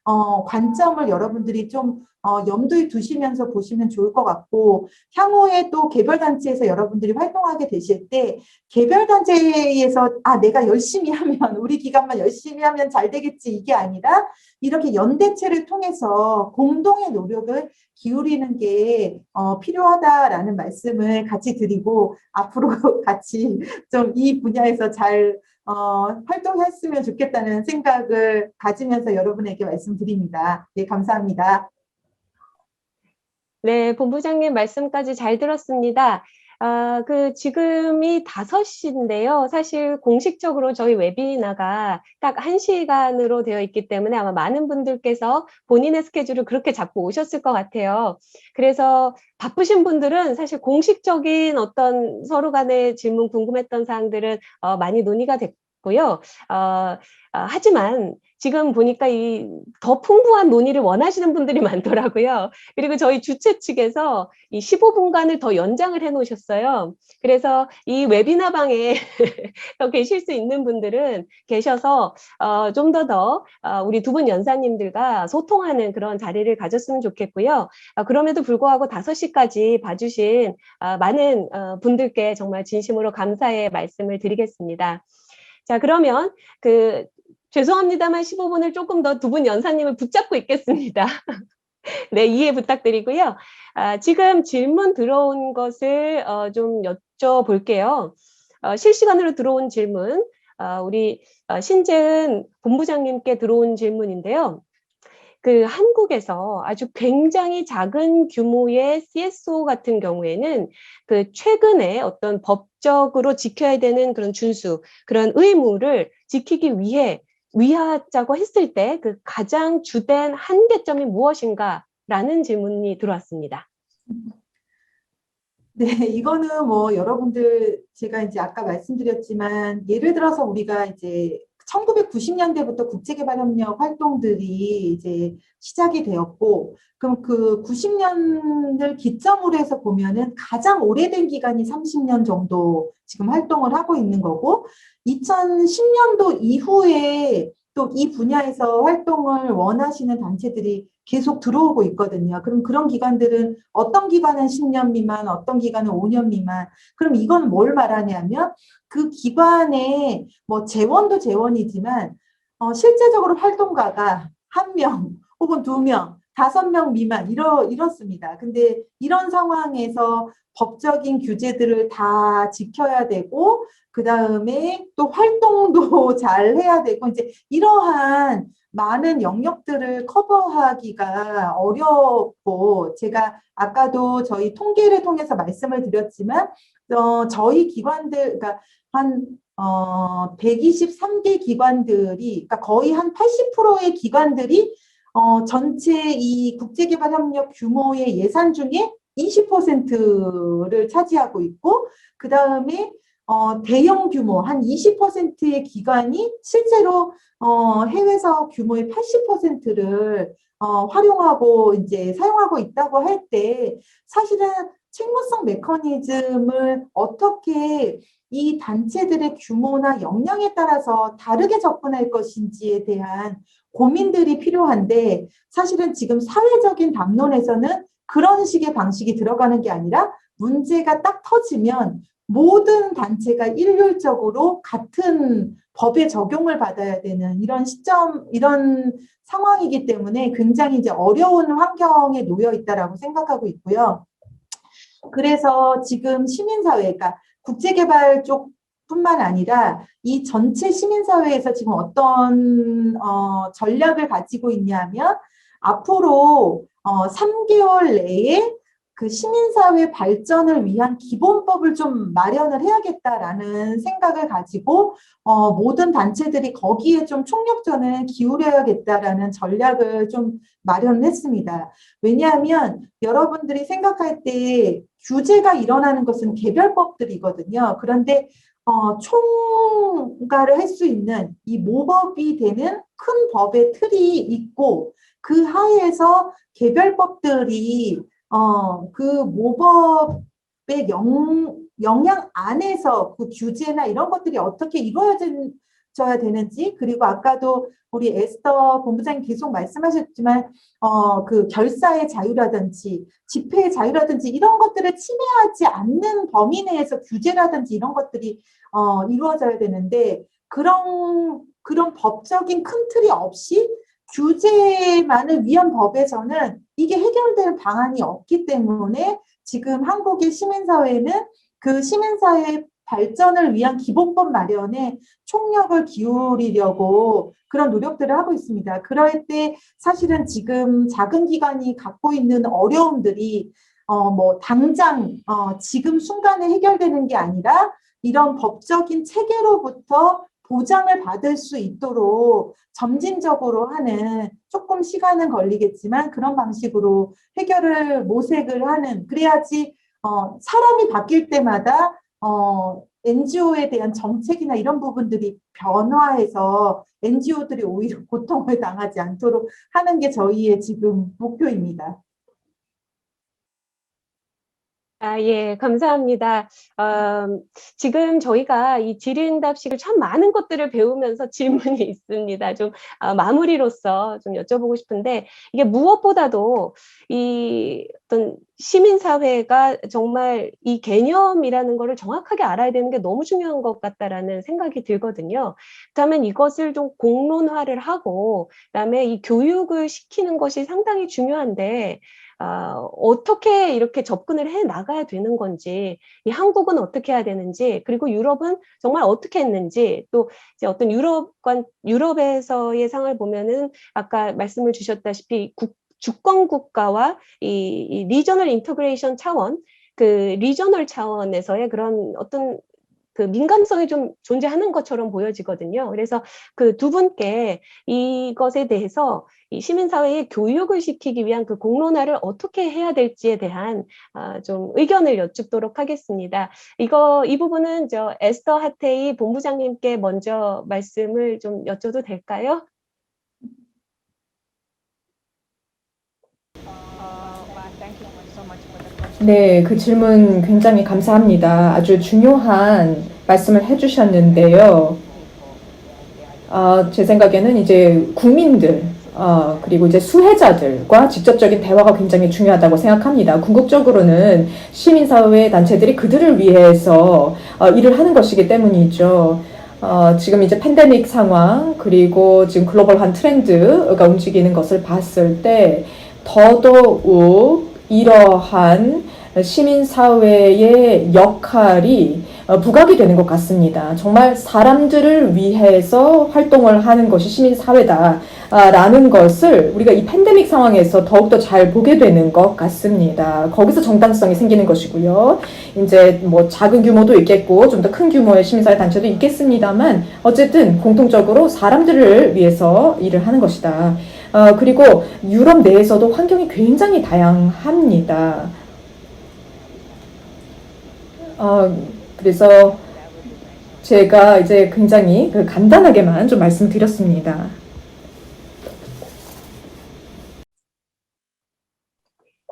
관점을 여러분들이 좀 염두에 두시면서 보시면 좋을 것 같고, 향후에 또 개별단체에서 여러분들이 활동하게 되실 때 개별단체에서 내가 열심히 하면, 우리 기관만 열심히 하면 잘 되겠지, 이게 아니라 이렇게 연대체를 통해서 공동의 노력을 기울이는 게 필요하다라는 말씀을 같이 드리고, 앞으로 같이 좀 이 분야에서 잘 활동했으면 좋겠다는 생각을 가지면서 여러분에게 말씀드립니다. 네, 감사합니다. 네, 본부장님 말씀까지 잘 들었습니다. 지금이 5시인데요. 사실 공식적으로 저희 웨비나가 딱 1시간으로 되어 있기 때문에 아마 많은 분들께서 본인의 스케줄을 그렇게 잡고 오셨을 것 같아요. 그래서 바쁘신 분들은 사실 공식적인 어떤 서로 간의 질문, 궁금했던 사항들은 많이 논의가 됐고요. 하지만 지금 보니까 더 풍부한 논의를 원하시는 분들이 많더라고요. 그리고 저희 주최 측에서 이 15분간을 더 연장을 해 놓으셨어요. 그래서 이 웨비나 방에 더 계실 수 있는 분들은 계셔서 좀 더 우리 두 분 연사님들과 소통하는 그런 자리를 가졌으면 좋겠고요. 그럼에도 불구하고 5시까지 봐주신 많은 분들께 정말 진심으로 감사의 말씀을 드리겠습니다. 자, 그러면 죄송합니다만 15분을 조금 더 두 분 연사님을 붙잡고 있겠습니다. 네, 이해 부탁드리고요. 지금 질문 들어온 것을 좀 여쭤볼게요. 실시간으로 들어온 질문, 우리 신재은 본부장님께 들어온 질문인데요. 한국에서 아주 굉장히 작은 규모의 CSO 같은 경우에는 최근에 어떤 법적으로 지켜야 되는 그런 준수, 그런 의무를 지키기 위하자고 했을 때 가장 주된 한계점이 무엇인가라는 질문이 들어왔습니다. 네, 이거는 뭐 여러분들 제가 이제 아까 말씀드렸지만 예를 들어서 우리가 이제 1990년대부터 국제개발협력 활동들이 이제 시작이 되었고, 그럼 그 90년을 기점으로 해서 보면은 가장 오래된 기간이 30년 정도 지금 활동을 하고 있는 거고, 2010년도 이후에 또 이 분야에서 활동을 원하시는 단체들이 계속 들어오고 있거든요. 그럼 그런 기관들은 어떤 기관은 10년 미만, 어떤 기관은 5년 미만. 그럼 이건 뭘 말하냐면 그 기관의 뭐 재원도 재원이지만 실제적으로 활동가가 1명 혹은 2명, 5명 미만 이렇습니다. 근데 이런 상황에서 법적인 규제들을 다 지켜야 되고, 그 다음에 또 활동도 잘 해야 되고, 이제 이러한 많은 영역들을 커버하기가 어렵고, 제가 아까도 저희 통계를 통해서 말씀을 드렸지만, 저희 기관들, 그러니까 한 123개 기관들이, 그러니까 거의 한 80%의 기관들이 전체 이 국제개발협력 규모의 예산 중에 20%를 차지하고 있고, 그 다음에 대형 규모 한 20%의 기관이 실제로 해외사 규모의 80%를 활용하고 이제 사용하고 있다고 할 때 사실은 책무성 메커니즘을 어떻게 이 단체들의 규모나 역량에 따라서 다르게 접근할 것인지에 대한 고민들이 필요한데 사실은 지금 사회적인 담론에서는 그런 식의 방식이 들어가는 게 아니라 문제가 딱 터지면 모든 단체가 일률적으로 같은 법의 적용을 받아야 되는 이런 시점, 이런 상황이기 때문에 굉장히 이제 어려운 환경에 놓여 있다라고 생각하고 있고요. 그래서 지금 시민사회, 그러니까 국제개발 쪽뿐만 아니라 이 전체 시민사회에서 지금 어떤 전략을 가지고 있냐면 앞으로 3개월 내에 그 시민사회 발전을 위한 기본법을 좀 마련을 해야겠다라는 생각을 가지고 모든 단체들이 거기에 좀 총력전을 기울여야겠다라는 전략을 좀 마련했습니다. 왜냐하면 여러분들이 생각할 때 규제가 일어나는 것은 개별법들이거든요. 그런데 총괄을 할 수 있는 이 모법이 되는 큰 법의 틀이 있고 그 하에서 개별법들이 그 모법의 영향 안에서 그 규제나 이런 것들이 어떻게 이루어져야 되는지, 그리고 아까도 우리 에스더 본부장님 계속 말씀하셨지만, 그 결사의 자유라든지 집회의 자유라든지 이런 것들을 침해하지 않는 범위 내에서 규제라든지 이런 것들이 이루어져야 되는데, 그런 법적인 큰 틀이 없이 규제만을 위한 법에서는 이게 해결될 방안이 없기 때문에 지금 한국의 시민사회는 그 시민사회 발전을 위한 기본법 마련에 총력을 기울이려고 그런 노력들을 하고 있습니다. 그럴 때 사실은 지금 작은 기관이 갖고 있는 어려움들이 뭐 당장 지금 순간에 해결되는 게 아니라 이런 법적인 체계로부터 보장을 받을 수 있도록 점진적으로 하는, 조금 시간은 걸리겠지만 그런 방식으로 해결을 모색을 하는, 그래야지 사람이 바뀔 때마다 NGO에 대한 정책이나 이런 부분들이 변화해서 NGO들이 오히려 고통을 당하지 않도록 하는 게 저희의 지금 목표입니다. 예, 감사합니다. 지금 저희가 이 질의응답식을 참 많은 것들을 배우면서 질문이 있습니다. 좀 마무리로서 좀 여쭤보고 싶은데, 이게 무엇보다도 이 어떤 시민사회가 정말 이 개념이라는 거를 정확하게 알아야 되는 게 너무 중요한 것 같다라는 생각이 들거든요. 그렇다면 이것을 좀 공론화를 하고, 그다음에 이 교육을 시키는 것이 상당히 중요한데, 어떻게 이렇게 접근을 해 나가야 되는 건지, 이 한국은 어떻게 해야 되는지, 그리고 유럽은 정말 어떻게 했는지, 또 이제 어떤 유럽에서의 상을 보면은 아까 말씀을 주셨다시피 주권 국가와 이 리저널 인터그레이션 차원, 그 리저널 차원에서의 그런 어떤 그 민감성이 좀 존재하는 것처럼 보여지거든요. 그래서 그 두 분께 이것에 대해서 이 시민사회의 교육을 시키기 위한 그 공론화를 어떻게 해야 될지에 대한 좀 의견을 여쭙도록 하겠습니다. 이 부분은 저 에스더 하태이 본부장님께 먼저 말씀을 좀 여쭤도 될까요? Thank you so much for the question. 네, 그 질문 굉장히 감사합니다. 아주 중요한 말씀을 해주셨는데요. 제 생각에는 이제 국민들, 그리고 이제 수혜자들과 직접적인 대화가 굉장히 중요하다고 생각합니다. 궁극적으로는 시민사회 단체들이 그들을 위해서 일을 하는 것이기 때문이죠. 지금 이제 팬데믹 상황, 그리고 지금 글로벌한 트렌드가 움직이는 것을 봤을 때 더더욱 이러한 시민사회의 역할이 부각이 되는 것 같습니다. 정말 사람들을 위해서 활동을 하는 것이 시민사회다라는 것을 우리가 이 팬데믹 상황에서 더욱더 잘 보게 되는 것 같습니다. 거기서 정당성이 생기는 것이고요. 이제 뭐 작은 규모도 있겠고 좀 더 큰 규모의 시민사회 단체도 있겠습니다만 어쨌든 공통적으로 사람들을 위해서 일을 하는 것이다. 그리고 유럽 내에서도 환경이 굉장히 다양합니다. 그래서 제가 이제 굉장히 간단하게만 좀 말씀드렸습니다.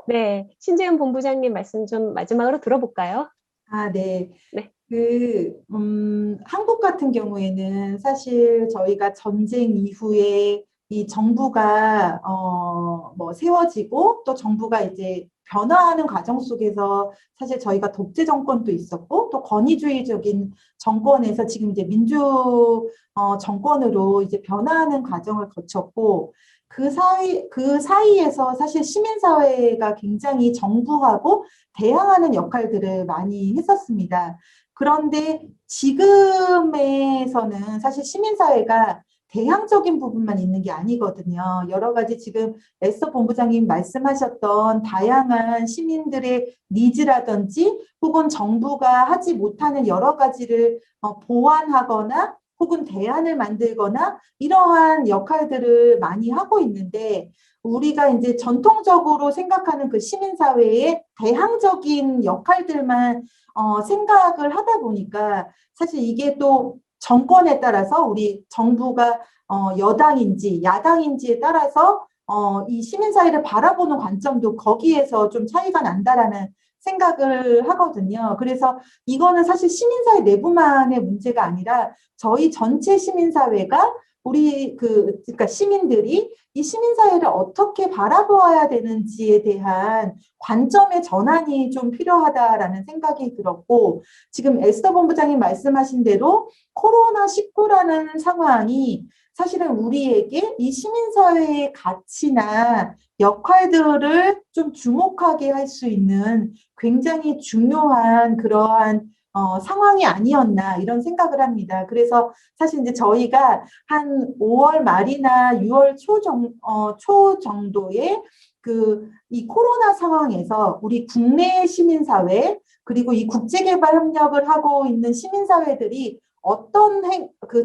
네, 신재은 본부장님 말씀 좀 마지막으로 들어볼까요? 네. 네. 한국 같은 경우에는 사실 저희가 전쟁 이후에 이 정부가, 뭐 세워지고 또 정부가 이제 변화하는 과정 속에서 사실 저희가 독재 정권도 있었고 또 권위주의적인 정권에서 지금 이제 정권으로 이제 변화하는 과정을 거쳤고 그 사이에서 사실 시민사회가 굉장히 정부하고 대항하는 역할들을 많이 했었습니다. 그런데 지금에서는 사실 시민사회가 대항적인 부분만 있는 게 아니거든요. 여러 가지 지금 에스더 본부장님 말씀하셨던 다양한 시민들의 니즈라든지 혹은 정부가 하지 못하는 여러 가지를 보완하거나 혹은 대안을 만들거나 이러한 역할들을 많이 하고 있는데 우리가 이제 전통적으로 생각하는 그 시민사회의 대항적인 역할들만 생각을 하다 보니까 사실 이게 또 정권에 따라서 우리 정부가 여당인지 야당인지에 따라서 이 시민사회를 바라보는 관점도 거기에서 좀 차이가 난다라는 생각을 하거든요. 그래서 이거는 사실 시민사회 내부만의 문제가 아니라 저희 전체 시민사회가 그러니까 시민들이 이 시민사회를 어떻게 바라보아야 되는지에 대한 관점의 전환이 좀 필요하다라는 생각이 들었고, 지금 에스더 본부장님 말씀하신 대로 코로나19라는 상황이 사실은 우리에게 이 시민사회의 가치나 역할들을 좀 주목하게 할 수 있는 굉장히 중요한 그러한 상황이 아니었나 이런 생각을 합니다. 그래서 사실 이제 저희가 한 5월 말이나 6월 초 정도에 이 코로나 상황에서 우리 국내 시민사회 그리고 이 국제개발 협력을 하고 있는 시민사회들이 어떤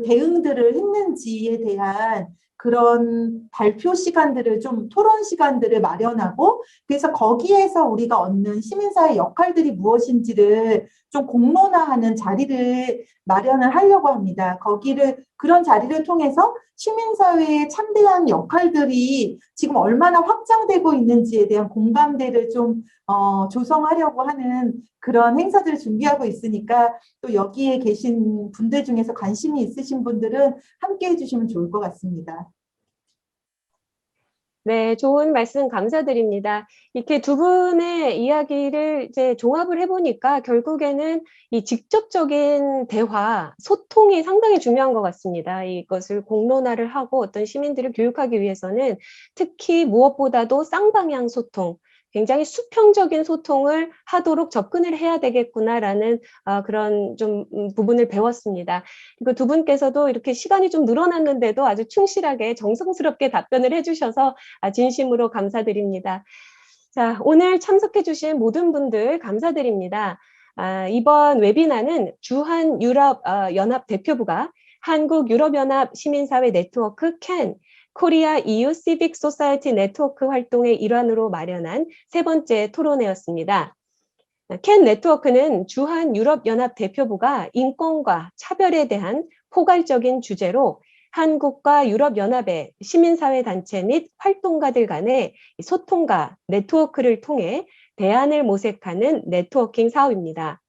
대응들을 했는지에 대한 그런 발표 시간들을 좀 토론 시간들을 마련하고 그래서 거기에서 우리가 얻는 시민사회 역할들이 무엇인지를 좀 공론화하는 자리를 마련을 하려고 합니다. 그런 자리를 통해서 시민사회의 참대한 역할들이 지금 얼마나 확장되고 있는지에 대한 공감대를 좀 조성하려고 하는 그런 행사들을 준비하고 있으니까 또 여기에 계신 분들 중에서 관심이 있으신 분들은 함께 해주시면 좋을 것 같습니다. 네, 좋은 말씀 감사드립니다. 이렇게 두 분의 이야기를 이제 종합을 해보니까 결국에는 이 직접적인 대화, 소통이 상당히 중요한 것 같습니다. 이것을 공론화를 하고 어떤 시민들을 교육하기 위해서는 특히 무엇보다도 쌍방향 소통, 굉장히 수평적인 소통을 하도록 접근을 해야 되겠구나라는 그런 좀 부분을 배웠습니다. 그리고 두 분께서도 이렇게 시간이 좀 늘어났는데도 아주 충실하게 정성스럽게 답변을 해주셔서 진심으로 감사드립니다. 자, 오늘 참석해주신 모든 분들 감사드립니다. 이번 웨비나는 주한유럽연합 대표부가 한국유럽연합 시민사회 네트워크 CAN, 코리아 EU Civic Society 네트워크 활동의 일환으로 마련한 세 번째 토론회였습니다. CAN 네트워크는 주한유럽연합 대표부가 인권과 차별에 대한 포괄적인 주제로 한국과 유럽연합의 시민사회 단체 및 활동가들 간의 소통과 네트워크를 통해 대안을 모색하는 네트워킹 사업입니다.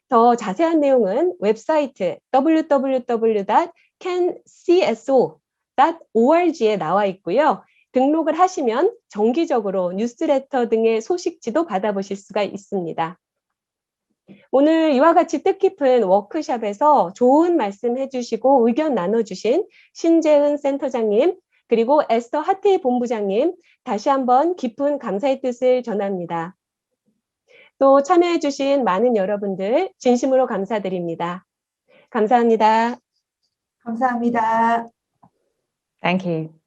더 자세한 내용은 웹사이트 www.canCSO.org에 나와 있고요. 등록을 하시면 정기적으로 뉴스레터 등의 소식지도 받아보실 수가 있습니다. 오늘 이와 같이 뜻깊은 워크숍에서 좋은 말씀 해주시고 의견 나눠주신 신재은 센터장님 그리고 에스더 하태희 본부장님 다시 한번 깊은 감사의 뜻을 전합니다. 또 참여해주신 많은 여러분들 진심으로 감사드립니다. 감사합니다. 감사합니다. Thank you.